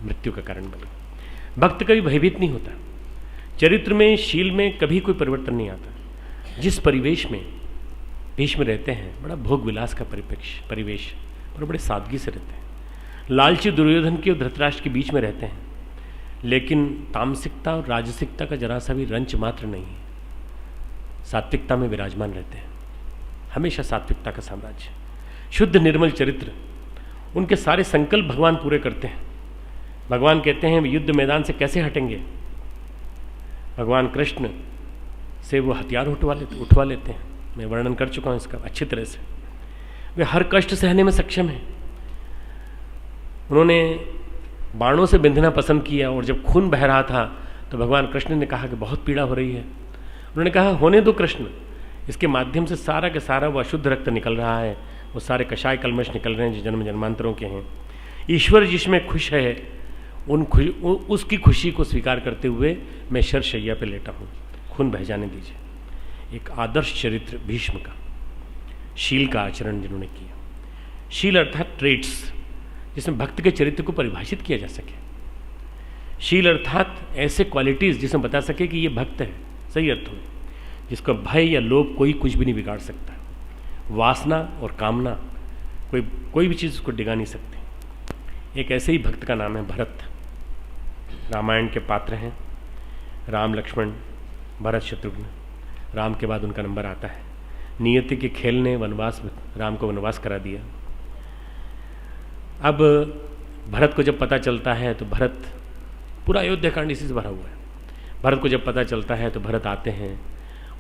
मृत्यु का कारण बनी। भक्त कभी भयभीत नहीं होता, चरित्र में, शील में कभी कोई परिवर्तन नहीं आता। जिस परिवेश में भीष्म रहते हैं, बड़ा भोग विलास का परिवेश, और बड़े सादगी से रहते हैं। लालची दुर्योधन के और धृतराष्ट्र के बीच में रहते हैं, लेकिन तामसिकता और राजसिकता का जरा सा भी रंच मात्र नहीं है। सात्विकता में विराजमान रहते हैं, हमेशा सात्विकता का साम्राज्य, शुद्ध निर्मल चरित्र। उनके सारे संकल्प भगवान पूरे करते हैं। भगवान कहते हैं युद्ध मैदान से कैसे हटेंगे, भगवान कृष्ण से वो हथियार उठवा लेते हैं। मैं वर्णन कर चुका हूँ इसका अच्छी तरह से। वे हर कष्ट सहने में सक्षम हैं। उन्होंने बाणों से बिंधना पसंद किया, और जब खून बह रहा था तो भगवान कृष्ण ने कहा कि बहुत पीड़ा हो रही है। उन्होंने कहा होने दो कृष्ण, इसके माध्यम से सारा का सारा वो अशुद्ध रक्त निकल रहा है, वो सारे कषाय कलमश निकल रहे हैं जो जन्म जन्मांतरों के हैं। ईश्वर जिसमें खुश है उसकी खुशी को स्वीकार करते हुए मैं शरशैया पे लेटा हूँ, खून बह जाने दीजिए। एक आदर्श चरित्र भीष्म का, शील का आचरण जिन्होंने किया। शील अर्थात ट्रेट्स, जिसमें भक्त के चरित्र को परिभाषित किया जा सके। शील अर्थात ऐसे क्वालिटीज़ जिसमें बता सके कि ये भक्त है, सही अर्थ में, जिसका भय या लोभ कोई कुछ भी नहीं बिगाड़ सकता। वासना और कामना कोई भी चीज़ उसको डिगा नहीं सकती। एक ऐसे ही भक्त का नाम है भरत। रामायण के पात्र हैं राम, लक्ष्मण, भरत, शत्रुघ्न। राम के बाद उनका नंबर आता है। नियति के खेल ने राम को वनवास करा दिया। अब भरत को जब पता चलता है तो भरत, पूरा अयोध्या कांड इसी से भरा हुआ है। भरत को जब पता चलता है तो भरत आते हैं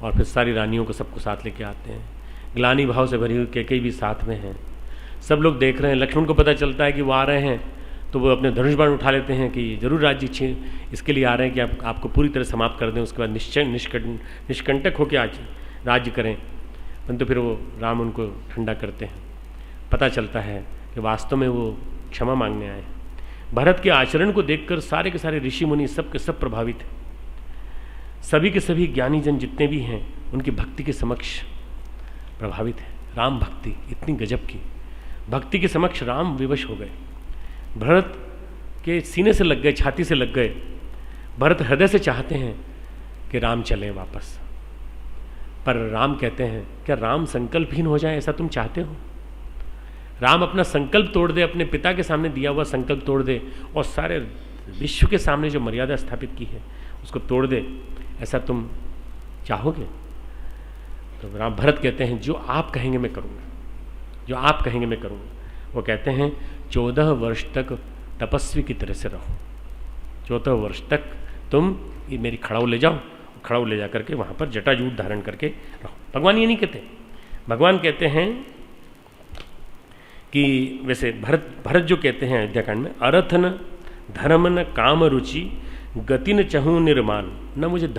और फिर सारी रानियों को सबको साथ लेके आते हैं। ग्लानि भाव से भरी हुई कैकेयी भी साथ में हैं। सब लोग देख रहे हैं। लक्ष्मण को पता चलता है कि वो आ रहे हैं तो वो अपने धनुष बाण उठा लेते हैं कि जरूर राज्य इसके लिए आ रहे हैं कि आपको पूरी तरह समाप्त कर दें, उसके बाद निष्कंटक होकर आज राज्य करें। परंतु फिर वो राम उनको ठंडा करते हैं। पता चलता है कि वास्तव में वो क्षमा मांगने आए हैं। भरत के आचरण को देखकर सारे के सारे ऋषि मुनि सब के सब प्रभावित हैं। सभी के सभी ज्ञानी जन जितने भी हैं उनकी भक्ति के समक्ष प्रभावित है। राम भक्ति इतनी गजब की भक्ति के समक्ष राम विवश हो गए। भरत के सीने से लग गए, छाती से लग गए। भरत हृदय से चाहते हैं कि राम चलें वापस, पर राम कहते हैं क्या राम संकल्पहीन हो जाए, ऐसा तुम चाहते हो? राम अपना संकल्प तोड़ दे, अपने पिता के सामने दिया हुआ संकल्प तोड़ दे और सारे विश्व के सामने जो मर्यादा स्थापित की है उसको तोड़ दे, ऐसा तुम चाहोगे? तो राम भरत कहते हैं जो आप कहेंगे मैं करूँगा, जो आप कहेंगे मैं करूँगा। वो कहते हैं 14 वर्ष तक तपस्वी की तरह से रहो। 14 वर्ष तक तुम ये मेरी खड़ाऊ ले जाओ, खड़ाऊ ले जा करके वहाँ पर जटाजूट धारण करके रहो। भगवान ये नहीं कहते, भगवान कहते हैं कि वैसे भरत जो कहते हैं अयोध्याकांड में, अर्थ न धर्म न काम रुचि गति न चहूँ निर्माण, न मुझे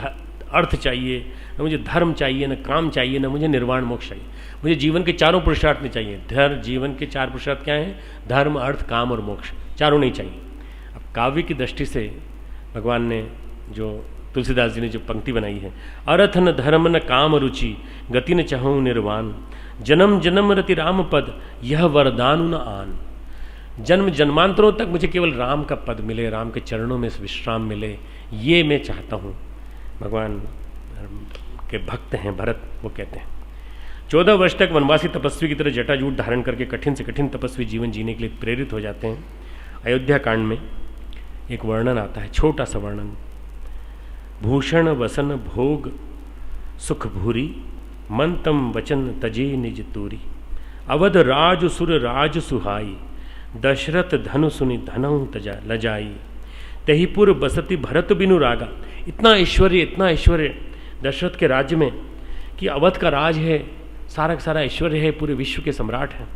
अर्थ चाहिए, न मुझे धर्म चाहिए, न काम चाहिए, न मुझे निर्वाण मोक्ष चाहिए, मुझे जीवन के चारों पुरुषार्थ नहीं चाहिए। जीवन के 4 पुरुषार्थ क्या हैं? धर्म, अर्थ, काम और मोक्ष, चारों नहीं चाहिए। अब काव्य की दृष्टि से भगवान ने जो तुलसीदास जी ने जो पंक्ति बनाई है, अर्थ न धर्म न काम रुचि गति न चहूँ निर्वाण, जन्म जन्म रति राम पद यह वरदान न आन। जन्म जन्मांतरों तक मुझे केवल राम का पद मिले, राम के चरणों में विश्राम मिले, ये मैं चाहता हूँ। भगवान के भक्त हैं भरत, वो कहते हैं 14 वर्ष तक वनवासी तपस्वी की तरह जटाजूट धारण करके कठिन से कठिन तपस्वी जीवन जीने के लिए प्रेरित हो जाते हैं। अयोध्या कांड में एक वर्णन आता है, छोटा सा वर्णन, भूषण वसन भोग सुख भूरी मन तम वचन तजे निज तूरी, अवध राज सुर राज सुहाई दशरथ धनु सुनि धनऊ तजा लजाई, तहीपुर बसती भरत बिनु रागा। इतना ऐश्वर्य दशरथ के राज्य में कि अवध का राज है, सारा का सारा ऐश्वर्य है, पूरे विश्व के सम्राट हैं,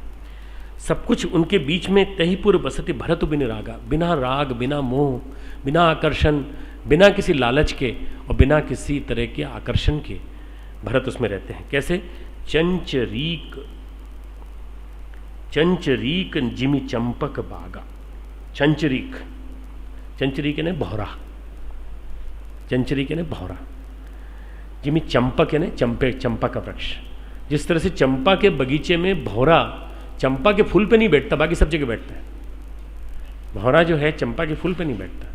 सब कुछ उनके बीच में। तहीपुर बसती भरत बिनु रागा, बिना राग, बिना मोह, बिना आकर्षण, बिना किसी लालच के और बिना किसी तरह के आकर्षण के भरत उसमें रहते हैं। कैसे? चंचरीक जिमी चंपक बागा। चंचरीक ने भौरा, चंचरीक ने भौरा, जिमी चंपक ने चंपा का वृक्ष। जिस तरह से चंपा के बगीचे में भौरा चंपा के फूल पे नहीं बैठता, बाकी सब जगह बैठता है, भौरा जो है चंपा के फूल पे नहीं बैठता।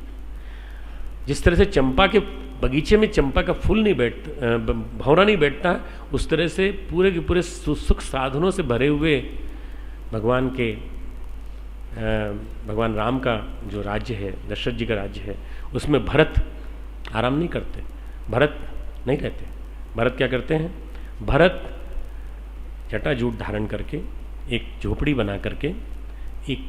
जिस तरह से चंपा के बगीचे में चंपा का फूल नहीं बैठता, भौरा नहीं बैठता, उस तरह से पूरे के पूरे सुख साधनों से भरे हुए भगवान राम का जो राज्य है, दशरथ जी का राज्य है, उसमें भरत आराम नहीं करते, भरत नहीं रहते। भरत क्या करते हैं? भरत जटाजूट धारण करके एक झोपड़ी बना करके एक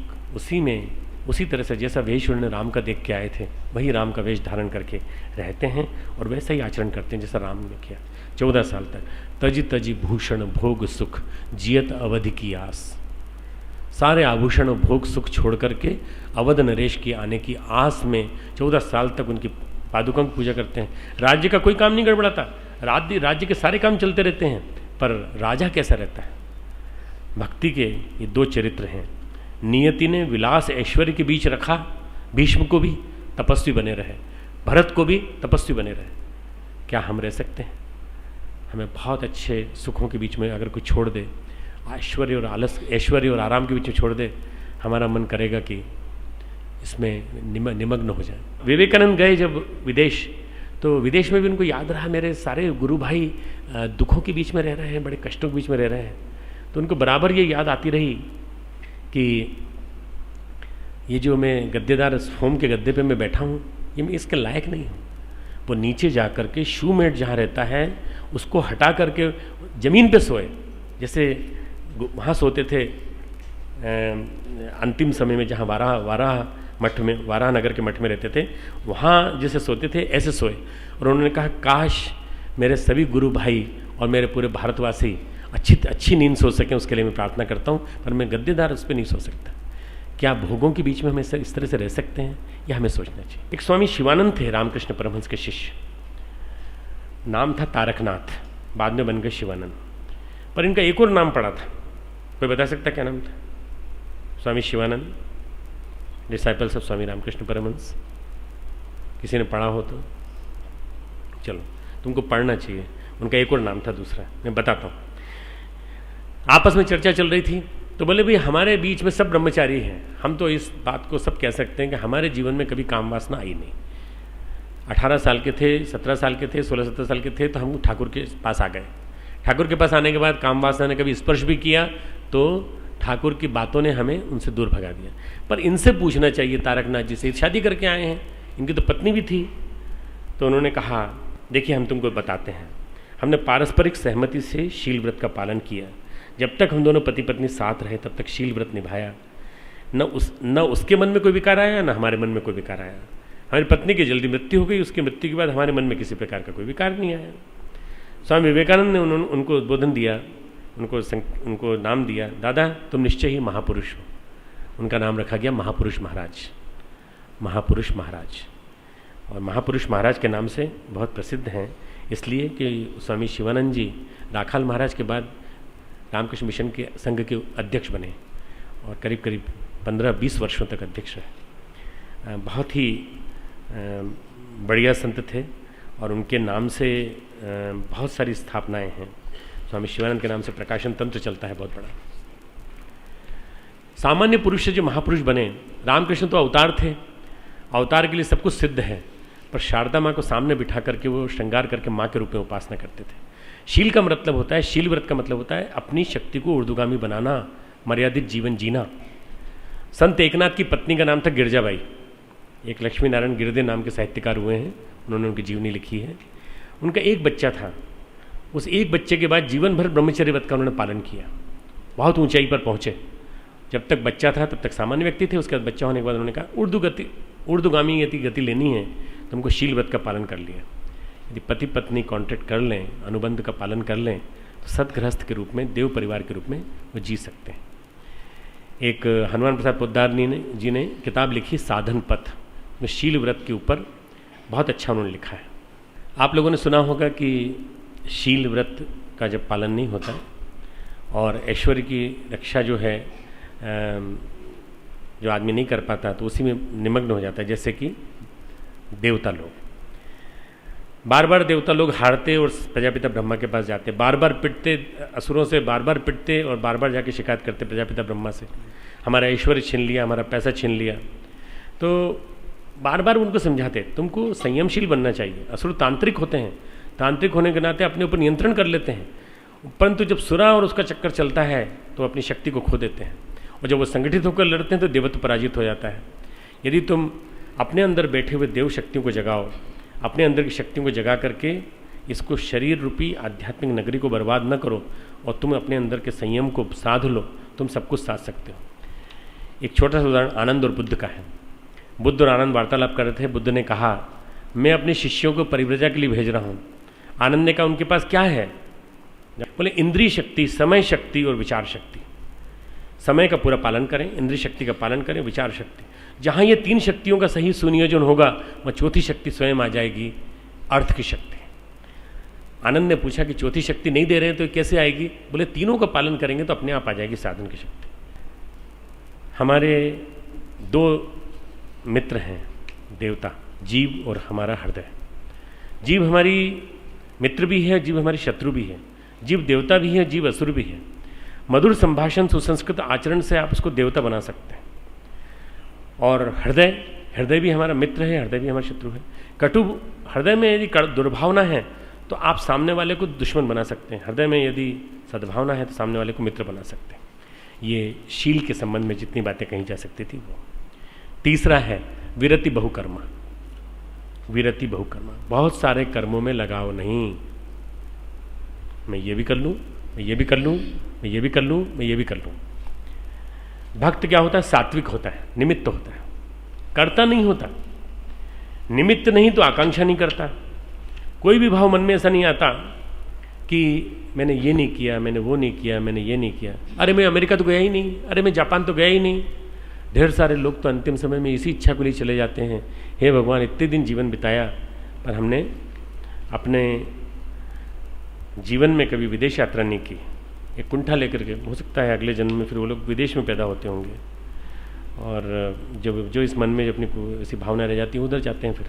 उसी तरह से जैसा वेश उन्होंने राम का देख के आए थे, वही राम का वेश धारण करके रहते हैं और वैसा ही आचरण करते हैं जैसा राम ने किया 14 साल तक। तजी भूषण भोग सुख जियत अवधि की आस। सारे आभूषण और भोग सुख छोड़ करके अवध नरेश की आने की आस में 14 साल तक उनकी पादुका की पूजा करते हैं। राज्य का कोई काम नहीं गड़बड़ाता, राज्य के सारे काम चलते रहते हैं, पर राजा कैसा रहता है? भक्ति के ये 2 चरित्र हैं। नियति ने विलास ऐश्वर्य के बीच रखा, भीष्म को भी तपस्वी बने रहे, भरत को भी तपस्वी बने रहे। क्या हम रह सकते हैं? हमें बहुत अच्छे सुखों के बीच में अगर कोई छोड़ दे, ऐश्वर्य और आराम के बीच में छोड़ दे, हमारा मन करेगा कि इसमें निमग्न हो जाए। विवेकानंद गए जब विदेश, तो विदेश में भी उनको याद रहा मेरे सारे गुरु भाई दुखों के बीच में रह रहे हैं, बड़े कष्टों के बीच में रह रहे हैं। तो उनको बराबर ये याद आती रही कि ये जो मैं गद्देदार फोम के गद्दे पे मैं बैठा हूँ, ये मैं इसके लायक नहीं हूँ। वो नीचे जा कर के शूमेट जहाँ रहता है उसको हटा करके ज़मीन पे सोए, जैसे वहाँ सोते थे अंतिम समय में, जहाँ वाराह नगर के मठ में रहते थे, वहाँ जैसे सोते थे ऐसे सोए। और उन्होंने कहा काश मेरे सभी गुरु भाई और मेरे पूरे भारतवासी अच्छी नींद सो सकें, उसके लिए मैं प्रार्थना करता हूँ, पर मैं गद्देदार उस पर नहीं सो सकता। क्या भोगों के बीच में हम इस तरह से रह सकते हैं? यह हमें सोचना चाहिए। एक स्वामी शिवानंद थे, रामकृष्ण परमहंस के शिष्य, नाम था तारकनाथ, बाद में बन गए शिवानंद, पर इनका एक और नाम पड़ा था। कोई बता सकता क्या नाम था? स्वामी शिवानंद, डिसाइपल्स ऑफ स्वामी रामकृष्ण परमहंस। किसी ने पढ़ा हो तो चलो, तुमको पढ़ना चाहिए। उनका एक और नाम था दूसरा, मैं बताता हूँ। आपस में चर्चा चल रही थी, तो बोले भाई हमारे बीच में सब ब्रह्मचारी हैं, हम तो इस बात को सब कह सकते हैं कि हमारे जीवन में कभी काम वासना आई नहीं। 18 साल के थे, 17 साल के थे, 16-17 साल के थे, तो हम ठाकुर के पास आ गए। ठाकुर के पास आने के बाद काम वासना ने कभी स्पर्श भी किया तो ठाकुर की बातों ने हमें उनसे दूर भगा दिया। पर इनसे पूछना चाहिए, तारकनाथ जी से, शादी करके आए हैं, इनकी तो पत्नी भी थी। तो उन्होंने कहा देखिए हम तुमको बताते हैं, हमने पारस्परिक सहमति से शील व्रत का पालन किया। जब तक हम दोनों पति पत्नी साथ रहे तब तक शील व्रत निभाया। न उसके मन में कोई विकार आया, न हमारे मन में कोई विकार आया। हमारी पत्नी की जल्दी मृत्यु हो गई, उसकी मृत्यु के बाद हमारे मन में किसी प्रकार का कोई विकार नहीं आया। स्वामी विवेकानंद ने उनको उद्बोधन दिया, उनको नाम दिया, दादा तुम निश्चय ही महापुरुष हो। उनका नाम रखा गया महापुरुष महाराज, महापुरुष महाराज। और महापुरुष महाराज के नाम से बहुत प्रसिद्ध हैं, इसलिए कि स्वामी शिवानंद जी राखाल महाराज के बाद रामकृष्ण मिशन के संघ के अध्यक्ष बने और करीब करीब 15-20 वर्षों तक अध्यक्ष रहे। बहुत ही बढ़िया संत थे और उनके नाम से बहुत सारी स्थापनाएं हैं। स्वामी शिवानंद के नाम से प्रकाशन तंत्र चलता है बहुत बड़ा। सामान्य पुरुष से जो महापुरुष बने, रामकृष्ण तो अवतार थे, अवतार के लिए सब कुछ सिद्ध है, पर शारदा माँ को सामने बिठा करके वो श्रृंगार करके माँ के रूप में उपासना करते थे। शील का मतलब होता है, शील व्रत का मतलब होता है अपनी शक्ति को ऊर्ध्वगामी बनाना, मर्यादित जीवन जीना। संत एकनाथ की पत्नी का नाम था गिरजाबाई। एक लक्ष्मी नारायण गिरदे नाम के साहित्यकार हुए हैं, उन्होंने उनकी जीवनी लिखी है। उनका एक बच्चा था, उस एक बच्चे के बाद जीवन भर ब्रह्मचर्य व्रत का उन्होंने पालन किया, बहुत ऊंचाई पर पहुँचे। जब तक बच्चा था तब तक सामान्य व्यक्ति थे, उसके बाद बच्चा होने के बाद उन्होंने कहा ऊर्ध्वगामी यदि गति लेनी है तो हमको शील व्रत का पालन कर लिया। यदि पति पत्नी कॉन्ट्रैक्ट कर लें, अनुबंध का पालन कर लें, तो सदगृहस्थ के रूप में, देव परिवार के रूप में वो जी सकते हैं। एक हनुमान प्रसाद पोद्दार जी ने किताब लिखी साधन पथ, में शील व्रत के ऊपर बहुत अच्छा उन्होंने लिखा है। आप लोगों ने सुना होगा कि शील व्रत का जब पालन नहीं होता और ऐश्वर्य की रक्षा जो है जो आदमी नहीं कर पाता तो उसी में निमग्न हो जाता है। जैसे कि देवता लोग, बार बार देवता लोग हारते और प्रजापिता ब्रह्मा के पास जाते, बार बार पिटते, असुरों से बार बार पिटते और बार बार जाके शिकायत करते प्रजापिता ब्रह्मा से, हमारा ऐश्वर्य छीन लिया, हमारा पैसा छीन लिया। तो बार बार उनको समझाते तुमको संयमशील बनना चाहिए। असुर तांत्रिक होते हैं, तांत्रिक होने के नाते अपने ऊपर नियंत्रण कर लेते हैं, परंतु जब सुरा और उसका चक्कर चलता है तो अपनी शक्ति को खो देते हैं, और जब वो संगठित होकर लड़ते हैं तो देवत्व पराजित हो जाता है। यदि तुम अपने अंदर बैठे हुए देव शक्तियों को जगाओ, अपने अंदर की शक्तियों को जगा करके इसको शरीर रूपी आध्यात्मिक नगरी को बर्बाद न करो और तुम अपने अंदर के संयम को साध लो, तुम सब कुछ साध सकते हो। एक छोटा सा उदाहरण आनंद और बुद्ध का है। बुद्ध और आनंद वार्तालाप कर रहे थे। बुद्ध ने कहा मैं अपने शिष्यों को परिव्रजा के लिए भेज रहा हूँ। आनंद ने कहा उनके पास क्या है? बोले इंद्रिय शक्ति, समय शक्ति और विचार शक्ति। समय का पूरा पालन करें, इंद्रिय शक्ति का पालन करें, विचार शक्ति। जहाँ ये तीन शक्तियों का सही सुनियोजन होगा वह चौथी शक्ति स्वयं आ जाएगी, अर्थ की शक्ति। आनंद ने पूछा कि चौथी शक्ति नहीं दे रहे हैं तो कैसे आएगी? बोले तीनों का पालन करेंगे तो अपने आप आ जाएगी साधन की शक्ति। हमारे दो मित्र हैं देवता, जीव और हमारा हृदय। जीव हमारी मित्र भी है, जीव हमारी शत्रु भी है, जीव देवता भी है, जीव असुर भी है। मधुर संभाषण, सुसंस्कृत आचरण से आप उसको देवता बना सकते हैं। और हृदय भी हमारा मित्र है, हृदय भी हमारा शत्रु है। कटु हृदय में यदि दुर्भावना है तो आप सामने वाले को दुश्मन बना सकते हैं, हृदय में यदि सद्भावना है तो सामने वाले को मित्र बना सकते हैं। ये शील के संबंध में जितनी बातें कही जा सकती थी वो। तीसरा है विरति बहुकर्मा। विरति बहुकर्मा, बहुत सारे कर्मों में लगाव नहीं। मैं ये भी कर लूँ, मैं ये भी कर लूँ, मैं ये भी कर लूँ, मैं ये भी कर लूँ। भक्त क्या होता है? सात्विक होता है, निमित्त होता है, करता नहीं होता। निमित्त नहीं तो आकांक्षा नहीं करता। कोई भी भाव मन में ऐसा नहीं आता कि मैंने ये नहीं किया, मैंने वो नहीं किया, मैंने ये नहीं किया, अरे मैं अमेरिका तो गया ही नहीं, अरे मैं जापान तो गया ही नहीं। ढेर सारे लोग तो अंतिम समय में इसी इच्छा को लिए चले जाते हैं, हे भगवान इतने दिन जीवन बिताया पर हमने अपने जीवन में कभी विदेश यात्रा नहीं की। एक कुंठा लेकर के, हो सकता है अगले जन्म में फिर वो लोग विदेश में पैदा होते होंगे, और जब जो इस मन में अपनी ऐसी भावना रह जाती है उधर जाते हैं। फिर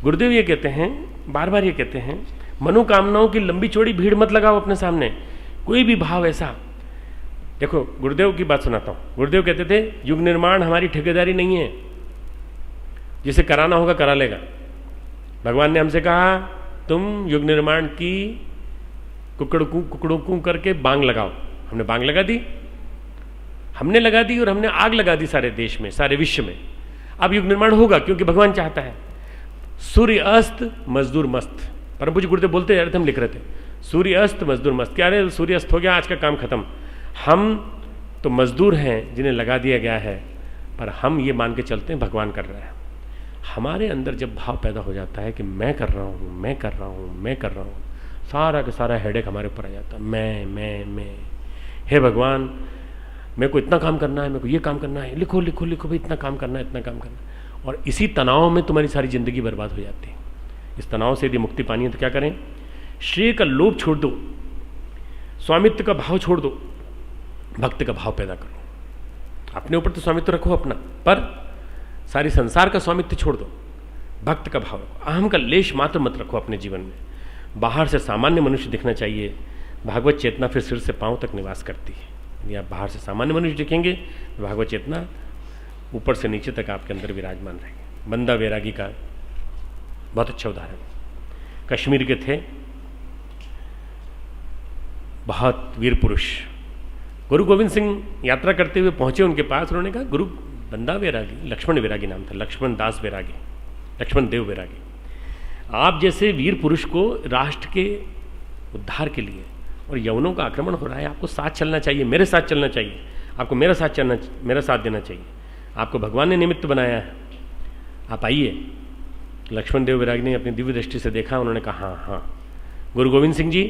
गुरुदेव ये कहते हैं, बार बार ये कहते हैं, मनोकामनाओं की लंबी चौड़ी भीड़ मत लगाओ अपने सामने। कोई भी भाव ऐसा, देखो गुरुदेव की बात सुनाता हूँ। गुरुदेव कहते थे युग निर्माण हमारी ठेकेदारी नहीं है, जिसे कराना होगा करा लेगा। भगवान ने हमसे कहा तुम युग निर्माण की कुकड़ों करके बांग लगाओ। हमने बांग लगा दी, हमने लगा दी और हमने आग लगा दी सारे देश में, सारे विश्व में। अब युग निर्माण होगा क्योंकि भगवान चाहता है। सूर्य अस्त मजदूर मस्त, परम पूज्य गुरुदेव बोलते जा रहे थे, हम लिख रहे थे सूर्य अस्त मजदूर मस्त। क्या रे सूर्य अस्त हो गया, आज का काम खत्म। हम तो मजदूर हैं जिन्हें लगा दिया गया है, पर हम ये मान के चलते हैं भगवान कर रहा है। हमारे अंदर जब भाव पैदा हो जाता है कि मैं कर रहा हूँ, मैं कर रहा हूँ, मैं कर रहा हूँ, सारा का सारा हेडेक हमारे ऊपर आ जाता है। मैं, हे भगवान मेरे को इतना काम करना है, मेरे को ये काम करना है, लिखो लिखो लिखो भाई, इतना काम करना है, इतना काम करना है। और इसी तनाव में तुम्हारी सारी ज़िंदगी बर्बाद हो जाती है। इस तनाव से यदि मुक्ति पानी है तो क्या करें? श्रेय का लोभ छोड़ दो, स्वामित्व का भाव छोड़ दो, भक्त का भाव पैदा करो। अपने ऊपर तो स्वामित्व रखो अपना, पर सारी संसार का स्वामित्व छोड़ दो, भक्त का भाव रखो। अहम का लेश मात्र मत रखो अपने जीवन में। बाहर से सामान्य मनुष्य दिखना चाहिए, भागवत चेतना फिर सिर से पांव तक निवास करती है। यदि आप बाहर से सामान्य मनुष्य दिखेंगे तो भागवत चेतना ऊपर से नीचे तक आपके अंदर विराजमान रहेगी। बंदा वैरागी का बहुत अच्छा उदाहरण, कश्मीर के थे, बहुत वीर पुरुष। गुरु गोविंद सिंह यात्रा करते हुए पहुंचे उनके पास। उन्होंने कहा, गुरु बंदा वैरागी, लक्ष्मण वैरागी नाम था, लक्ष्मण दास वैरागी, लक्ष्मण देव वैरागी, आप जैसे वीर पुरुष को राष्ट्र के उद्धार के लिए और यवनों का आक्रमण हो रहा है, आपको साथ चलना चाहिए, मेरे साथ चलना चाहिए, आपको मेरा साथ देना चाहिए, आपको भगवान ने निमित्त बनाया है, आप आइए। लक्ष्मण देव वैरागी ने अपनी दिव्य दृष्टि से देखा, उन्होंने कहा, हाँ गुरु गोविंद सिंह जी,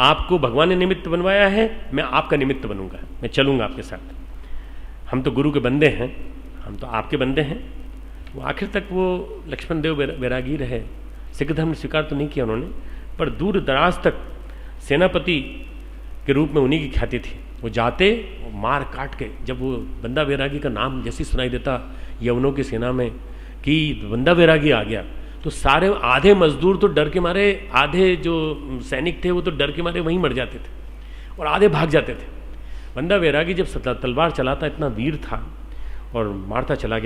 आपको भगवान ने निमित्त बनवाया है, मैं आपका निमित्त बनूंगा, मैं चलूंगा आपके साथ। हम तो गुरु के बंदे हैं, हम तो आपके बंदे हैं। वो आखिर तक वो लक्ष्मण देव वैरागी रहे, सिख धर्म स्वीकार तो नहीं किया उन्होंने, पर दूर दराज तक सेनापति के रूप में उन्हीं की ख्याति थी। वो जाते मार काट के, जब वो बंदा वैरागी का नाम जैसे सुनाई देता यवनों की सेना में कि बंदा वैरागी आ गया, तो सारे आधे मजदूर तो डर के मारे, आधे जो सैनिक थे वो तो डर के मारे वहीं मर जाते थे और आधे भाग जाते थे। बंदा वैरागी जब तलवार चलाता, इतना वीर था और मारता चला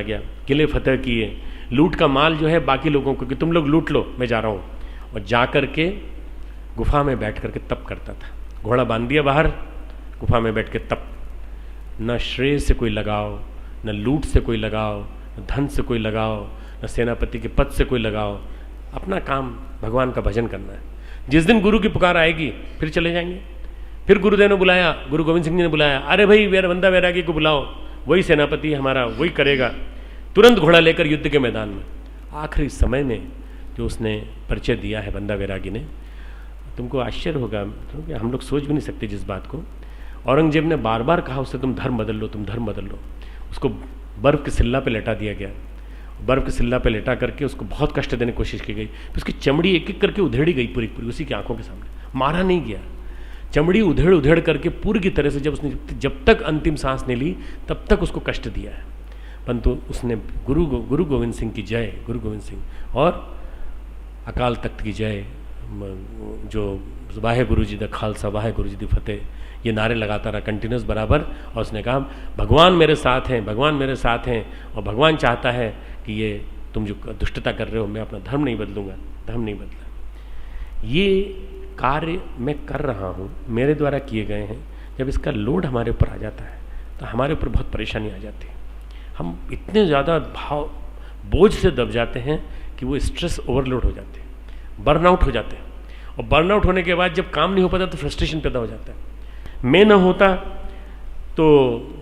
गया, किले फतेह किए, लूट का माल जो है बाकी लोगों को कि तुम लोग लूट लो, मैं जा रहा हूँ, और जा कर के गुफा में बैठ करके तप करता था। घोड़ा बांध दिया बाहर, गुफा में बैठ के तप। न श्रेय से कोई लगाव, न लूट से कोई लगाव, न धन से कोई लगाव, न सेनापति के पद से कोई लगाव, अपना काम भगवान का भजन करना है। जिस दिन गुरु की पुकार आएगी फिर चले जाएंगे। फिर गुरुदेव ने बुलाया, गुरु गोविंद सिंह जी ने बुलाया, अरे भाई बंदा वैरागी को बुलाओ, वही सेनापति हमारा, वही करेगा। तुरंत घोड़ा लेकर युद्ध के मैदान में। आखिरी समय में जो उसने परिचय दिया है बंदा वैरागी ने, तुमको आश्चर्य होगा, क्योंकि हम लोग सोच भी नहीं सकते जिस बात को। औरंगजेब ने बार बार कहा उससे, तुम धर्म बदल लो, तुम धर्म बदल लो। उसको बर्फ़ के सिल्ला पे लेटा दिया गया, बर्फ़ के सिल्ला पे लेटा करके उसको बहुत कष्ट देने की कोशिश की गई। फिर उसकी चमड़ी एक एक करके उधेड़ी गई पूरी पूरी उसी की आंखों के सामने, मारा नहीं गया। चमड़ी उधेड़ उधेड़ करके पूरी की तरह से जब तक अंतिम सांस नहीं ली तब तक उसको कष्ट दिया है। परंतु उसने गुरु गोविंद सिंह की जय, गुरु गोविंद सिंह और अकाल तख्त की जय, जो वाहे गुरु जी दा खालसा, वाहे गुरु जी दी फतेह, ये नारे लगाता रहा कंटिन्यूस बराबर। और उसने कहा, भगवान मेरे साथ हैं, भगवान मेरे साथ हैं, और भगवान चाहता है कि ये तुम जो दुष्टता कर रहे हो, मैं अपना धर्म नहीं बदलूंगा, धर्म नहीं बदला। ये कार्य मैं कर रहा हूँ, मेरे द्वारा किए गए हैं। जब इसका लोड हमारे ऊपर आ जाता है तो हमारे ऊपर बहुत परेशानी आ जाती है। हम इतने ज़्यादा भाव बोझ से दब जाते हैं कि वो स्ट्रेस ओवरलोड हो जाते हैं, बर्नआउट हो जाते हैं। और बर्नआउट होने के बाद जब काम नहीं हो पाता तो फ्रस्ट्रेशन पैदा हो जाता है। मैं न होता तो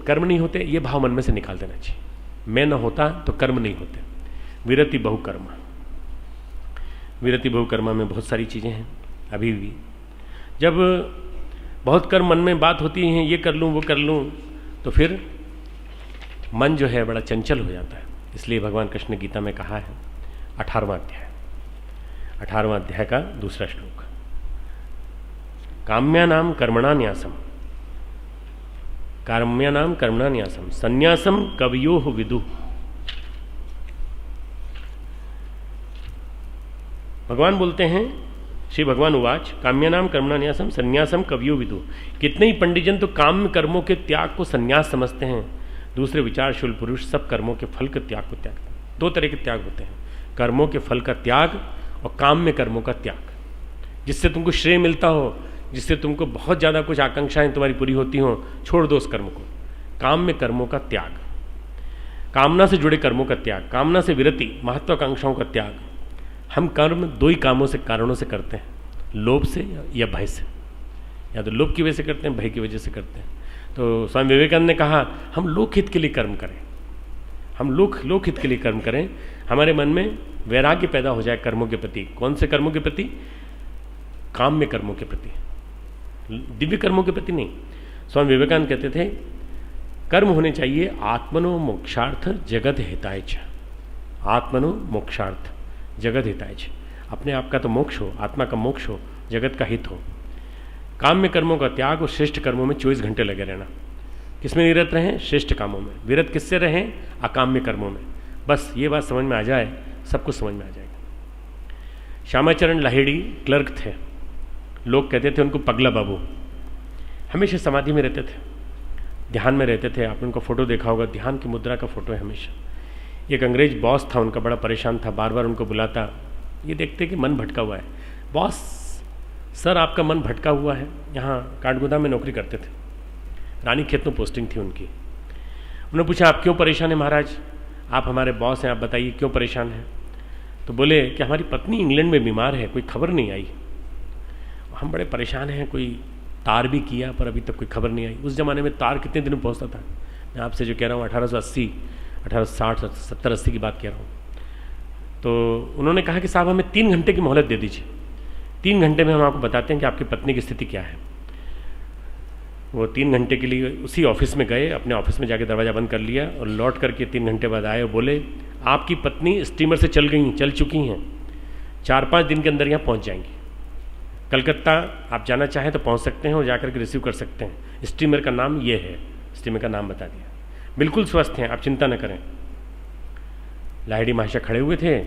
कर्म नहीं होते, ये भाव मन में से निकाल देना चाहिए। मैं न होता तो कर्म नहीं होते। विरति बहुकर्मा, विरति बहुकर्मा में बहुत सारी चीज़ें हैं। अभी भी जब बहुत कर्म मन में बात होती हैं, ये कर लूँ वो कर लूँ, तो फिर मन जो है बड़ा चंचल हो जाता है। इसलिए भगवान कृष्ण ने गीता में कहा है, 18वां अध्याय का दूसरा श्लोक, काम्यानाम कर्मणा न्यासम, काम्यानाम कर्मणा न्यासम संन्यासम कवयो विदु। भगवान बोलते हैं, श्री भगवान उवाच, काम्यानाम कर्मणा न्यासम संन्यासम कवयो विदु। कितने ही पंडितजन तो काम्य कर्मों के त्याग को संन्यास समझते हैं, दूसरे विचारशील पुरुष सब कर्मों के फल के त्याग को त्यागते हैं। दो तरह के त्याग होते हैं, कर्मों के फल का त्याग और काम्य कर्मों का त्याग। जिससे तुमको श्रेय मिलता हो, जिससे तुमको बहुत ज़्यादा कुछ आकांक्षाएं तुम्हारी पूरी होती हों, छोड़ दो उस कर्म को। काम्य कर्मों का त्याग, कामना से जुड़े कर्मों का त्याग, कामना से विरति, महत्वाकांक्षाओं का त्याग। हम कर्म दो ही कारणों से करते हैं, लोभ से या भय से। या तो लोभ की वजह से करते हैं, भय की वजह से करते हैं। तो स्वामी विवेकानंद ने कहा, हम लोकहित के लिए कर्म करें, हम लोकहित के लिए कर्म करें। हमारे मन में वैराग्य पैदा हो जाए कर्मों के प्रति। कौन से कर्मों के प्रति? काम्य कर्मों के प्रति, दिव्य कर्मों के प्रति नहीं। स्वामी विवेकानंद कहते थे कर्म होने चाहिए आत्मनो मोक्षार्थ जगत हिताय च। आत्मनो मोक्षार्थ जगत हिताय च, अपने आप का तो मोक्ष हो, आत्मा का मोक्ष हो, जगत का हित हो। काम्य कर्मों का त्याग और श्रेष्ठ कर्मों में 24 घंटे लगे रहना। किसमें निरत रहें? श्रेष्ठ कामों में। विरत किससे रहें? अकाम्य कर्मों में। बस ये बात समझ में आ जाए, सब कुछ समझ में आ जाएगा। श्यामाचरण लाहिड़ी क्लर्क थे, लोग कहते थे उनको पगला बाबू। हमेशा समाधि में रहते थे, ध्यान में रहते थे। आपने उनका फोटो देखा होगा, ध्यान की मुद्रा का फोटो है हमेशा। एक अंग्रेज बॉस था उनका, बड़ा परेशान था, बार बार उनको बुलाता। ये देखते कि मन भटका हुआ है। बॉस, सर आपका मन भटका हुआ है। यहाँ काठगोदाम में नौकरी करते थे, रानी खेत में पोस्टिंग थी उनकी। उन्होंने पूछा आप क्यों परेशान हैं महाराज? आप हमारे बॉस हैं, आप बताइए क्यों परेशान हैं? तो बोले कि हमारी पत्नी इंग्लैंड में बीमार है, कोई खबर नहीं आई, हम बड़े परेशान हैं। कोई तार भी किया पर अभी तक कोई खबर नहीं आई। उस ज़माने में तार कितने दिन में पहुँचता था? मैं आपसे जो कह रहा हूँ 1880, 1860, 70, 80 की बात कह रहा हूँ। तो उन्होंने कहा कि साहब हमें 3 घंटे की मोहलत दे दीजिए, 3 घंटे में हम आपको बताते हैं कि आपकी पत्नी की स्थिति क्या है। वो 3 घंटे के लिए उसी ऑफिस में गए, अपने ऑफिस में जाके दरवाज़ा बंद कर लिया और लौट करके 3 घंटे बाद आए और बोले आपकी पत्नी स्टीमर से चल चुकी हैं, 4-5 दिन के अंदर यहाँ पहुँच जाएंगी। कलकत्ता आप जाना चाहें तो पहुँच सकते हैं और जाकर के रिसीव कर सकते हैं। स्टीमर का नाम ये है, स्टीमर का नाम बता दिया। बिल्कुल स्वस्थ हैं, आप चिंता न करें। लाहिड़ी महाशय खड़े हुए थे,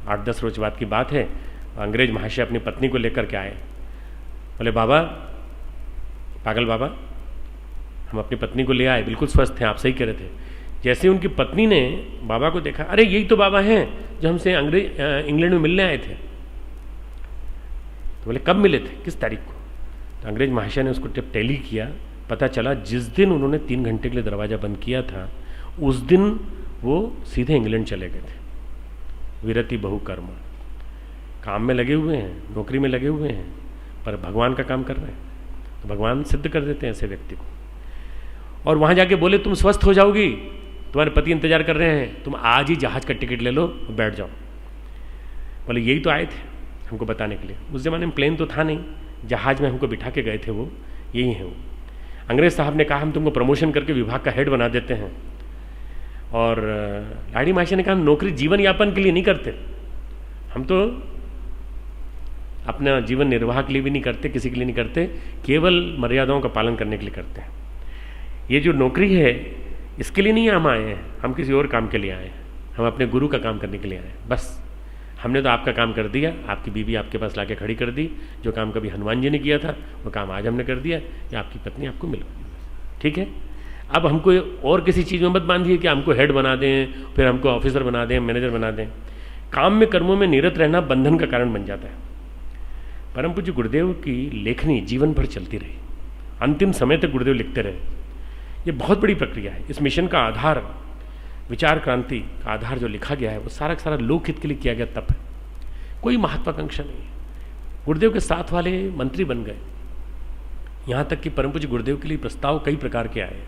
8-10 रोज बाद की बात है। अंग्रेज महाशय अपनी पत्नी को लेकर के आए। बोले बाबा, पागल बाबा, हम अपनी पत्नी को ले आए, बिल्कुल स्वस्थ हैं, आप सही कह रहे थे। जैसे उनकी पत्नी ने बाबा को देखा, अरे यही तो बाबा हैं जो हमसे इंग्लैंड में मिलने आए थे। तो बोले कब मिले थे, किस तारीख को? तो अंग्रेज महाशय ने उसको जब टैली किया, पता चला जिस दिन उन्होंने 3 घंटे के लिए दरवाज़ा बंद किया था उस दिन वो सीधे इंग्लैंड चले गए थे। विरति बहु कर्म, काम में लगे हुए हैं, नौकरी में लगे हुए हैं, पर भगवान का काम कर रहे हैं, तो भगवान सिद्ध कर देते हैं ऐसे व्यक्ति को। और वहाँ जाके बोले तुम स्वस्थ हो जाओगी, तुम्हारे पति इंतजार कर रहे हैं, तुम आज ही जहाज का टिकट ले लो और बैठ जाओ। बोले यही तो आए थे हमको बताने के लिए। उस ज़माने में प्लेन तो था नहीं, जहाज में हमको बिठा के गए थे, वो यही है वो। अंग्रेज साहब ने कहा हम तुमको प्रमोशन करके विभाग का हेड बना देते हैं। और लाहिड़ी महाशय ने कहा हम नौकरी जीवन यापन के लिए नहीं करते, हम तो अपना जीवन निर्वाह के लिए भी नहीं करते, किसी के लिए नहीं करते, केवल मर्यादाओं का पालन करने के लिए करते हैं। ये जो नौकरी है इसके लिए नहीं हम आए हैं, हम किसी और काम के लिए आए हैं, हम अपने गुरु का काम करने के लिए आए हैं। बस हमने तो आपका काम कर दिया, आपकी बीवी आपके पास लाके खड़ी कर दी। जो काम कभी हनुमान जी ने किया था वो काम आज हमने कर दिया, या आपकी पत्नी आपको मिल गई, ठीक है। अब हमको और किसी चीज़ में मत बांधिए कि हमको हेड बना दें, फिर हमको ऑफिसर बना दें, मैनेजर बना दें। काम में कर्मों में निरत रहना बंधन का कारण बन जाता है। परम पूज्य गुरुदेव की लेखनी जीवन भर चलती रही, अंतिम समय तक गुरुदेव लिखते रहे। ये बहुत बड़ी प्रक्रिया है। इस मिशन का आधार, विचार क्रांति का आधार जो लिखा गया है वो सारा का सारा लोकहित के लिए किया गया तप है, कोई महत्वाकांक्षा नहीं है। गुरुदेव के साथ वाले मंत्री बन गए, यहाँ तक कि परम पूज्य गुरुदेव के लिए प्रस्ताव कई प्रकार के आए।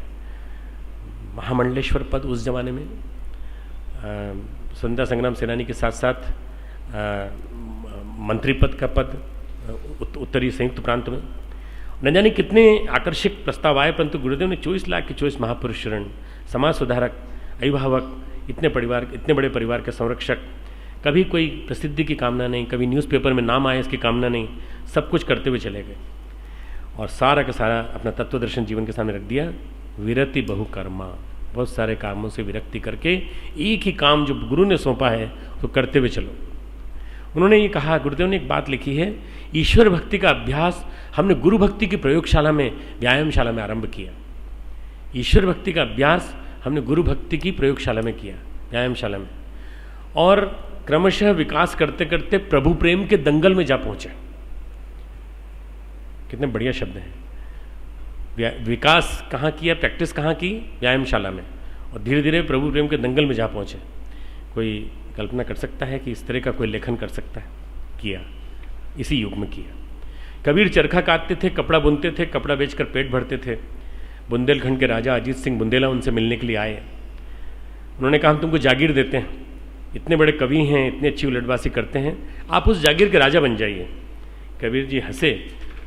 महामंडलेश्वर पद उस जमाने में, स्वतंत्रता संग्राम सेनानी के साथ साथ मंत्री पद का पद उत्तरी संयुक्त प्रांत में, न जाने कितने आकर्षक प्रस्ताव आए, परंतु गुरुदेव ने 24 लाख के 24 महापुरुष शरण, समाज सुधारक, अभिभावक, इतने बड़े परिवार के संरक्षक, कभी कोई प्रसिद्धि की कामना नहीं, कभी न्यूज़पेपर में नाम आए इसकी कामना नहीं, सब कुछ करते हुए चले गए और सारा का सारा अपना तत्व दर्शन जीवन के सामने रख दिया। विरति बहु कर्मा, बहुत सारे कामों से विरक्ति करके एक ही काम जो गुरु ने सौंपा है तो करते हुए चलो। उन्होंने ये कहा, गुरुदेव ने एक बात लिखी है, ईश्वर भक्ति का अभ्यास हमने गुरु भक्ति की प्रयोगशाला में, व्यायामशाला में आरंभ किया। ईश्वर भक्ति का अभ्यास हमने गुरु भक्ति की प्रयोगशाला में किया, व्यायामशाला में, और क्रमशः विकास करते करते प्रभु प्रेम के दंगल में जा पहुंचे। कितने बढ़िया शब्द हैं। विकास कहाँ किया, प्रैक्टिस कहाँ की? व्यायामशाला में, और धीरे धीरे प्रभु प्रेम के दंगल में जा पहुंचे। कोई कल्पना कर सकता है कि इस तरह का कोई लेखन कर सकता है? किया, इसी युग में किया। कबीर चरखा काटते थे, कपड़ा बुनते थे, कपड़ा बेचकर पेट भरते थे। बुंदेलखंड के राजा अजीत सिंह बुंदेला उनसे मिलने के लिए आए। उन्होंने कहा हम तुमको जागीर देते हैं, इतने बड़े कवि हैं, इतनी अच्छी उलटबाजी करते हैं, आप उस जागीर के राजा बन जाइए। कबीर जी हंसे,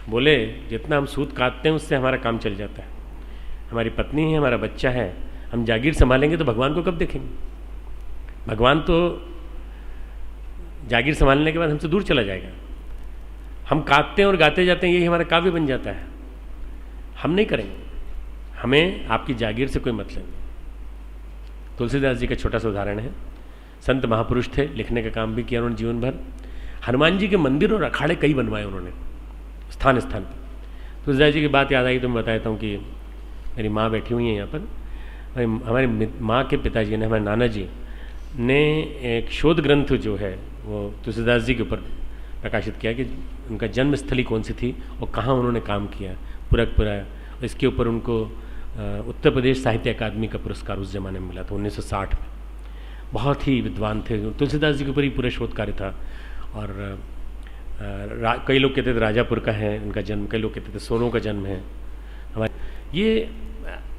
बोले जितना हम सूद काटते हैं उससे हमारा काम चल जाता है। हमारी पत्नी है, हमारा बच्चा है, हम जागीर संभालेंगे तो भगवान को कब देखेंगे? भगवान तो जागीर संभालने के बाद हमसे दूर चला जाएगा। हम काटते हैं और गाते जाते हैं, यही हमारा काव्य बन जाता है। हम नहीं करेंगे, हमें आपकी जागीर से कोई मतलब नहीं। तुलसीदास जी का छोटा सा उदाहरण है। संत महापुरुष थे, लिखने का काम भी किया उन्होंने जीवन भर। हनुमान जी के मंदिर और अखाड़े कई बनवाए उन्होंने, स्थान स्थान पर। तुलसीदास जी की बात याद आई तो मैं बताता हूँ कि मेरी माँ बैठी हुई है यहाँ पर। हमारी माँ के पिताजी ने, हमारे नाना जी ने एक शोध ग्रंथ जो है वो तुलसीदास जी के ऊपर प्रकाशित किया कि उनका जन्मस्थली कौन सी थी और कहाँ उन्होंने काम किया पूरा। इसके ऊपर उनको उत्तर प्रदेश साहित्य अकादमी का पुरस्कार उस जमाने में मिला था 1960 में। बहुत ही विद्वान थे, तुलसीदास जी के ऊपर ही पूरा शोध कार्य था। और कई लोग कहते थे राजापुर का है उनका जन्म, कई लोग कहते थे सोनों का जन्म है। हमारे ये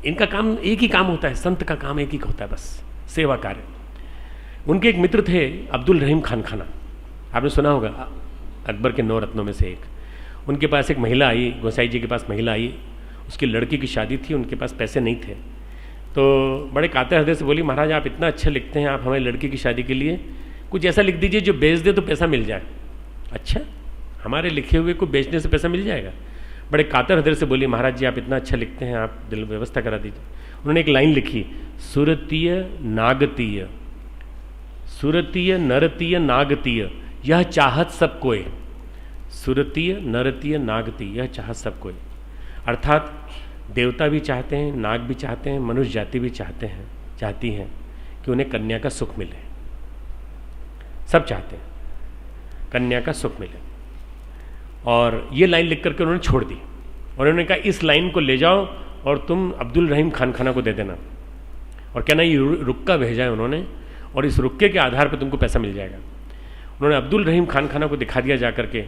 इनका काम एक ही काम होता है, संत का काम एक ही होता है, बस सेवा कार्य। उनके एक मित्र थे अब्दुल रहीम खान खाना, आपने सुना होगा, अकबर के 9 रत्नों में से एक। उनके पास एक महिला आई, गोसाई जी के पास महिला आई, उसकी लड़की की शादी थी, उनके पास पैसे नहीं थे, तो बड़े कातर हृदय से बोली, महाराज आप इतना अच्छा लिखते हैं, आप हमारी लड़की की शादी के लिए कुछ ऐसा लिख दीजिए जो बेच दे तो पैसा मिल जाए। अच्छा, हमारे लिखे हुए को बेचने से पैसा मिल जाएगा? बड़े कातर हृदय से बोली, महाराज जी आप इतना अच्छा लिखते हैं, आप दिल व्यवस्था करा दीजिए। उन्होंने एक लाइन लिखी, सुरतीय नागतीय, सुरतीय नरतीय नागतीय यह चाहत सब कोय। सुरतीय नरतीय नागतीय यह चाहत सब कोय। अर्थात देवता भी चाहते हैं, नाग भी चाहते हैं, मनुष्य जाति भी चाहती हैं कि उन्हें कन्या का सुख मिले। सब चाहते हैं कन्या का सुख मिले। और ये लाइन लिख करके उन्होंने छोड़ दी और उन्होंने कहा इस लाइन को ले जाओ और तुम अब्दुल रहीम खान खाना को दे देना और कहना ये रुक्का भेजा है उन्होंने और इस रुक्के के आधार पर तुमको पैसा मिल जाएगा। उन्होंने अब्दुल रहीम खान खाना को दिखा दिया जा करके,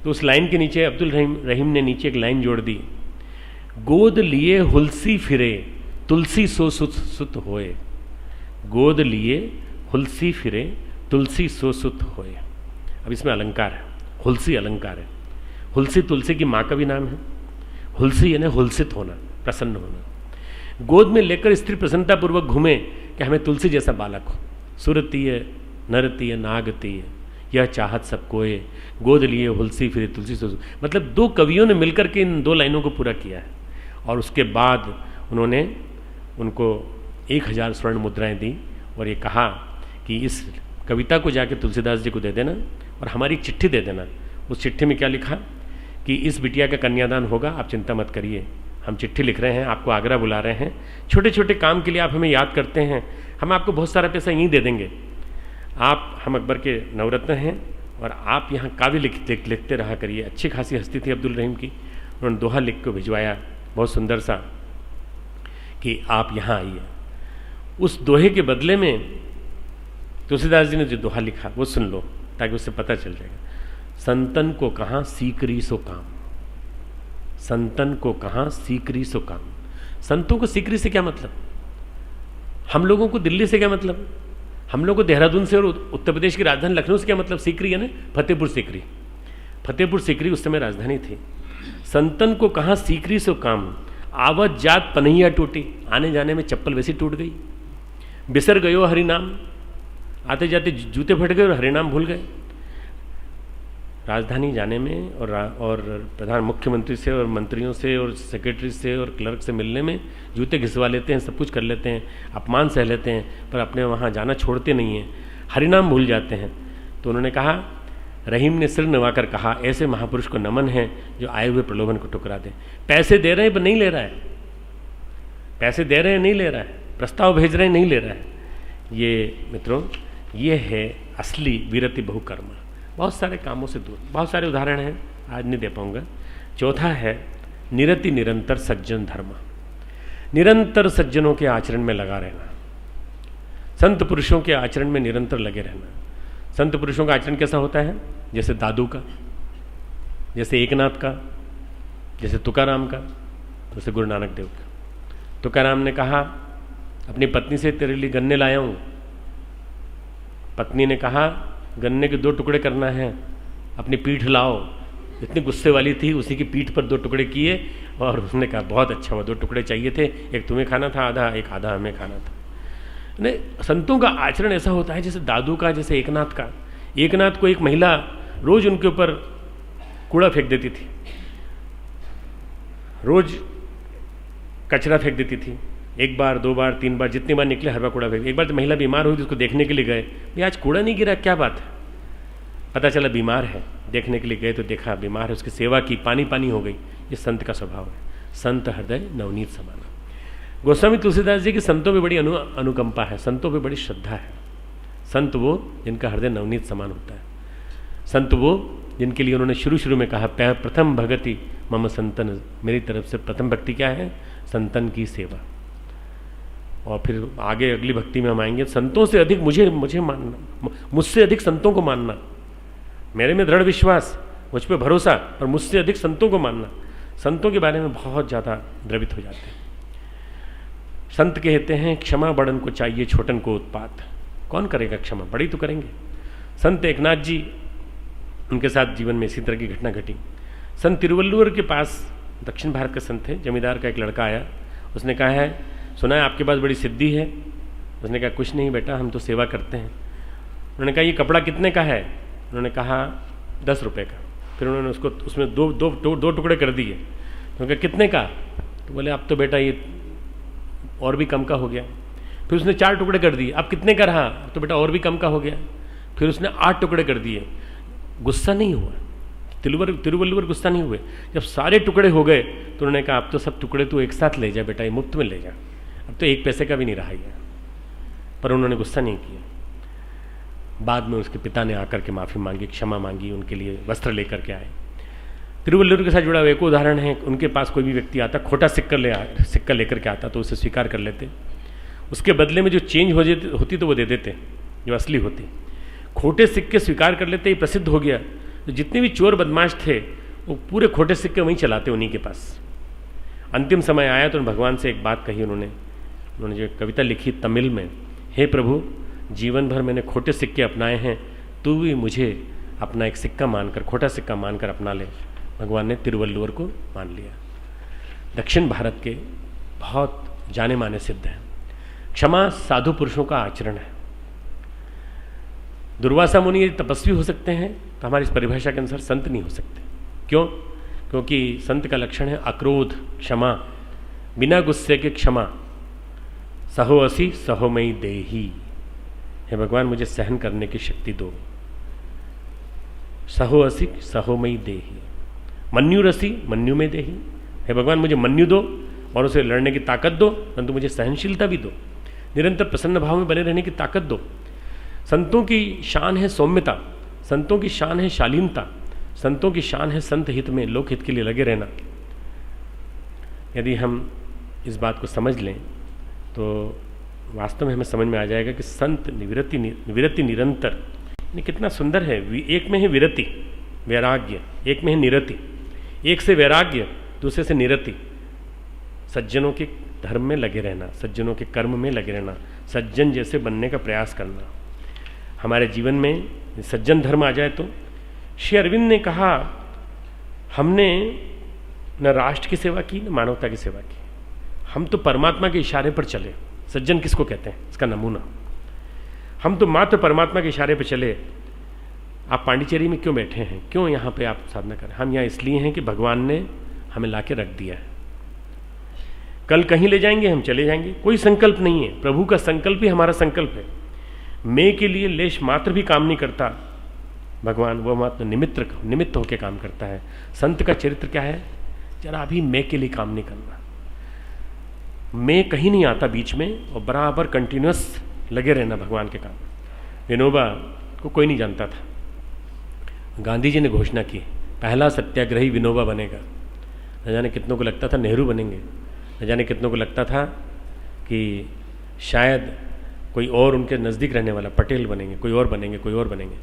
तो उस लाइन के नीचे अब्दुल रहीम ने नीचे एक लाइन जोड़ दी, गोद लिए हुलसी फिरे तुलसी सो सुत होए। गोद लिए हुलसी फिरे तुलसी सो सुत होए। अब इसमें अलंकार है, हुलसी अलंकार है। हुलसी तुलसी की माँ का भी नाम है। हुलसी यानी हुलसित होना, प्रसन्न होना। गोद में लेकर स्त्री प्रसन्नतापूर्वक घूमे कि हमें तुलसी जैसा बालक हो। सुरतीय नरतीय नागतीय यह चाहत सब कोय, गोद लिए हुलसी फिरे तुलसी सो। मतलब 2 कवियों ने मिलकर के इन 2 लाइनों को पूरा किया है। और उसके बाद उन्होंने उनको 1000 स्वर्ण मुद्राएं दी और ये कहा कि इस कविता को जाके तुलसीदास जी को दे देना और हमारी एक चिट्ठी दे देना। उस चिट्ठी में क्या लिखा कि इस बिटिया का कन्यादान होगा, आप चिंता मत करिए, हम चिट्ठी लिख रहे हैं, आपको आगरा बुला रहे हैं, छोटे छोटे काम के लिए आप हमें याद करते हैं, हम आपको बहुत सारा पैसा यहीं दे देंगे। हम अकबर के नवरत्न हैं और आप यहाँ काव्य लिखते रहा करिए। अच्छी खासी हस्ती थी अब्दुल रहीम की। उन्होंने दोहा लिख को भिजवाया बहुत सुंदर सा कि आप यहाँ आइए। उस दोहे के बदले में तुलसीदास जी ने जो दोहा लिखा वो सुन लो ताकि उससे पता चल जाएगा। संतन को कहाँ सीकरी सो काम, संतन को कहाँ सीकरी सो काम। संतों को सीकरी से क्या मतलब? हम लोगों को दिल्ली से क्या मतलब? हम लोग को देहरादून से और उत्तर प्रदेश की राजधानी लखनऊ से क्या मतलब? सीकरी यानी फतेहपुर सीकरी। फतेहपुर सीकरी उस समय राजधानी थी। संतन को कहाँ सीकरी सो काम, आवत जात पनैया टूटी। आने जाने में चप्पल वैसी टूट गई। बिसर गयो हरिनाम, आते जाते जूते फट गए और हरिनाम भूल गए। राजधानी जाने में और प्रधान मुख्यमंत्री से और मंत्रियों से और सेक्रेटरी से और क्लर्क से मिलने में जूते घिसवा लेते हैं, सब कुछ कर लेते हैं, अपमान सह लेते हैं, पर अपने वहाँ जाना छोड़ते नहीं हैं, हरिनाम भूल जाते हैं। तो उन्होंने कहा, रहीम ने सिर नवाकर कहा, ऐसे महापुरुष को नमन है जो आए हुए प्रलोभन को ठुकरा दे। पैसे दे रहे हैं पर नहीं ले रहा है, पैसे दे रहे हैं नहीं ले रहा है, प्रस्ताव भेज रहे हैं नहीं ले रहा है। ये मित्रों, ये है असली वीरति बहुकर्म। बहुत सारे कामों से दूर, बहुत सारे उदाहरण हैं, आज नहीं दे पाऊंगा। चौथा है निरति निरंतर सज्जन धर्म। निरंतर सज्जनों के आचरण में लगा रहना, संत पुरुषों के आचरण में निरंतर लगे रहना। संत पुरुषों का आचरण कैसा होता है? जैसे दादू का, जैसे एकनाथ का, जैसे तुकाराम का, जैसे गुरु नानक देव का। तुकाराम ने कहा अपनी पत्नी से, तेरे लिए गन्ने लाया हूँ, पत्नी ने कहा गन्ने के 2 टुकड़े करना है, अपनी पीठ लाओ। इतनी गुस्से वाली थी, उसी की पीठ पर 2 टुकड़े किए और उसने कहा बहुत अच्छा हुआ, 2 टुकड़े चाहिए थे, एक तुम्हें खाना था आधा, एक आधा हमें खाना था। नहीं, संतों का आचरण ऐसा होता है जैसे दादू का, जैसे एकनाथ का। एकनाथ को एक महिला रोज उनके ऊपर कूड़ा फेंक देती थी, रोज कचरा फेंक देती थी, 1 बार 2 बार 3 बार, जितनी बार निकले हर बार कूड़ा फेंक। एक बार जब महिला बीमार हुई तो उसको देखने के लिए गए, भाई आज कूड़ा नहीं गिरा, क्या बात है? पता चला बीमार है, देखने के लिए गए तो देखा बीमार है, उसकी सेवा की, पानी पानी हो गई। ये संत का स्वभाव है, संत हृदय नवनीत समाना। गोस्वामी तुलसीदास जी की संतों पे बड़ी अनुकंपा है, संतों पे बड़ी श्रद्धा है। संत वो जिनका हृदय नवनीत समान होता है, संत वो जिनके लिए उन्होंने शुरू में कहा प्रथम भगति मम संतन, मेरी तरफ से प्रथम भक्ति क्या है? संतन की सेवा। और फिर आगे अगली भक्ति में हम आएंगे, संतों से अधिक मुझे मानना, मुझसे अधिक संतों को मानना, मेरे में दृढ़ विश्वास, मुझ पर भरोसा, और मुझसे अधिक संतों को मानना। संतों के बारे में बहुत ज़्यादा द्रवित हो जाते हैं। संत कहते हैं क्षमा बड़न को चाहिए, छोटन को उत्पात। कौन करेगा क्षमा? बड़ी तो करेंगे। संत एकनाथ जी, उनके साथ जीवन में इसी तरह की घटना घटी। संत तिरुवल्लुवर के पास, दक्षिण भारत के संत थे, जमींदार का एक लड़का आया, उसने कहा है सुना है आपके पास बड़ी सिद्धि है। उसने कहा कुछ नहीं बेटा, हम तो सेवा करते हैं। उन्होंने कहा ये कपड़ा कितने का है? उन्होंने कहा 10 रुपये का। फिर उन्होंने उसको उसमें दो टुकड़े कर दिए। उन्होंने कहा कितने का? तो बोले अब तो बेटा ये और भी कम का हो गया। फिर उसने 4 टुकड़े कर दिए, अब कितने का रहा? तो बेटा और भी कम का हो गया। फिर उसने 8 टुकड़े कर दिए। गुस्सा नहीं हुआ, तिरुवल्लुवर गुस्सा नहीं हुए। जब सारे टुकड़े हो गए तो उन्होंने कहा अब तो सब टुकड़े तू एक साथ ले जा बेटा, ये मुफ्त में ले जा, अब तो 1 पैसे का भी नहीं रहा ये। पर उन्होंने गुस्सा नहीं किया। बाद में उसके पिता ने आकर के माफ़ी मांगी, क्षमा मांगी, उनके लिए वस्त्र लेकर के आए। तिरुवल्लुवर के साथ जुड़ा हुआ एक उदाहरण है, उनके पास कोई भी व्यक्ति आता, खोटा सिक्का लेकर के आता तो उसे स्वीकार कर लेते, उसके बदले में जो चेंज होती तो वो दे देते, जो असली होती। खोटे सिक्के स्वीकार कर लेते, ये प्रसिद्ध हो गया। तो जितने भी चोर बदमाश थे वो पूरे खोटे सिक्के वहीं चलाते उन्हीं के पास। अंतिम समय आया तो भगवान से एक बात कही उन्होंने जो कविता लिखी तमिल में, हे प्रभु जीवन भर मैंने खोटे सिक्के अपनाए हैं, तू भी मुझे अपना एक सिक्का मानकर, खोटा सिक्का मानकर अपना ले। भगवान ने तिरुवल्लुवर को मान लिया। दक्षिण भारत के बहुत जाने माने सिद्ध हैं। क्षमा साधु पुरुषों का आचरण है। दुर्वासा मुनि तपस्वी हो सकते हैं तो हमारी इस परिभाषा के अनुसार संत नहीं हो सकते। क्यों? क्योंकि संत का लक्षण है अक्रोध, क्षमा, बिना गुस्से के क्षमा। सहो असी सहो मई देही, हे भगवान मुझे सहन करने की शक्ति दो। सहो असी सहो मई देही, मन्यु रसी मन्यु में देही, हे भगवान मुझे मन्यु दो और उसे लड़ने की ताकत दो, परंतु मुझे सहनशीलता भी दो, निरंतर प्रसन्न भाव में बने रहने की ताकत दो। संतों की शान है सौम्यता, संतों की शान है शालीनता, संतों की शान है संत हित में, लोक हित के लिए लगे रहना। यदि हम इस बात को समझ लें तो वास्तव में हमें समझ में आ जाएगा कि संत विरति निरंतर, कितना सुंदर है। एक में है विरति वैराग्य, एक में है निरति, एक से वैराग्य दूसरे से निरति। सज्जनों के धर्म में लगे रहना, सज्जनों के कर्म में लगे रहना, सज्जन जैसे बनने का प्रयास करना। हमारे जीवन में सज्जन धर्म आ जाए तो श्री अरविंद ने कहा हमने न राष्ट्र की सेवा की न मानवता की सेवा की, हम तो परमात्मा के इशारे पर चले। सज्जन किसको कहते हैं? इसका नमूना, हम तो मात्र परमात्मा के इशारे पर चले। आप पांडिचेरी में क्यों बैठे हैं? क्यों यहाँ पे आप साधना करें? हम यहाँ इसलिए हैं कि भगवान ने हमें लाके रख दिया है। कल कहीं ले जाएंगे, हम चले जाएंगे, कोई संकल्प नहीं है। प्रभु का संकल्प ही हमारा संकल्प है। मैं के लिए लेश मात्र भी काम नहीं करता भगवान, वो मात्र निमित्त होकर काम करता है। संत का चरित्र क्या है? जरा भी मैं के लिए काम नहीं करना, मैं कहीं नहीं आता बीच में, और बराबर कंटिन्यूस लगे रहना भगवान के काम। विनोबा को कोई नहीं जानता था, गांधी जी ने घोषणा की पहला सत्याग्रही विनोबा बनेगा। न जाने कितनों को लगता था नेहरू बनेंगे, न जाने कितनों को लगता था कि शायद कोई और उनके नज़दीक रहने वाला पटेल बनेंगे, कोई और बनेंगे, कोई और बनेंगे,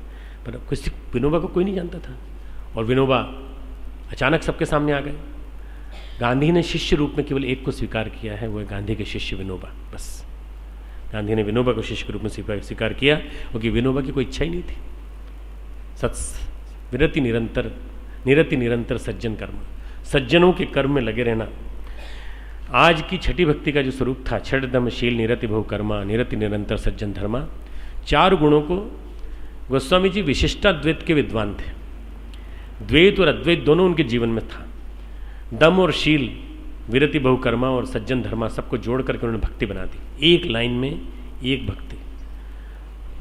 पर किसी विनोबा को कोई नहीं जानता था। और विनोबा अचानक सबके सामने आ गए। गांधी ने शिष्य रूप में केवल एक को स्वीकार किया है, वो है गांधी के शिष्य विनोबा, बस। गांधी ने विनोबा को शिष्य के रूप में स्वीकार किया, क्योंकि विनोबा की कोई इच्छा ही नहीं थी। विरति निरंतर सज्जन कर्म, सज्जनों के कर्म में लगे रहना। आज की छठी भक्ति का जो स्वरूप था, छठ दमशील निरति बहु कर्मा निरति निरंतर सज्जन धर्मा, 4 गुणों को गोस्वामी जी विशिष्टाद्वैत के विद्वान थे। द्वैत और अद्वैत दोनों उनके जीवन में था। दम और शील, विरति बहुकर्मा और सज्जन धर्मा, सबको जोड़ करके उन्होंने भक्ति बना दी, एक लाइन में एक भक्ति।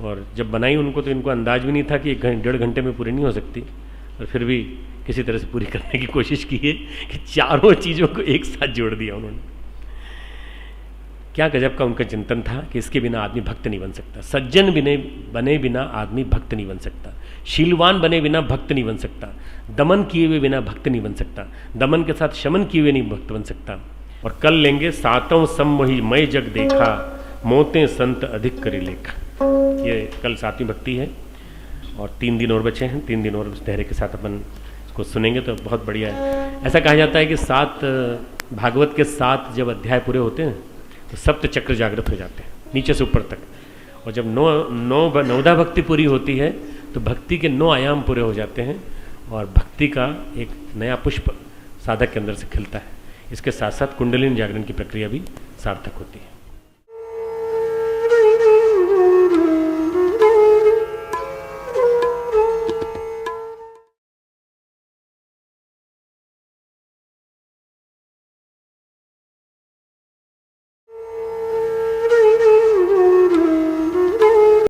और जब बनाई उनको तो इनको अंदाज भी नहीं था कि 1-1.5 घंटे में पूरी नहीं हो सकती, और फिर भी किसी तरह से पूरी करने की कोशिश की है कि चारों चीज़ों को एक साथ जोड़ दिया उन्होंने। क्या गजब का उनका चिंतन था कि इसके बिना आदमी भक्त नहीं बन सकता, सज्जन बने बिना आदमी भक्त नहीं बन सकता, शीलवान बने बिना भक्त नहीं बन सकता, दमन किए हुए बिना भक्त नहीं बन सकता, दमन के साथ शमन किए हुए नहीं भक्त बन सकता। और कल लेंगे 7वां समोही मय जग देखा, मोते संत अधिक करी लेखा। ये कल 7वीं भक्ति है और 3 दिन और बचे हैं। 3 दिन और उस धैर्य के साथ अपन इसको सुनेंगे तो बहुत बढ़िया है। ऐसा कहा जाता है कि भागवत के 7 जब अध्याय पूरे होते हैं तो सप्त चक्र जागृत हो जाते हैं नीचे से ऊपर तक, और जब 9दा भक्ति पूरी होती है तो भक्ति के 9 आयाम पूरे हो जाते हैं और भक्ति का एक नया पुष्प साधक के अंदर से खिलता है। इसके साथ साथ कुंडलिनी जागरण की प्रक्रिया भी सार्थक होती है।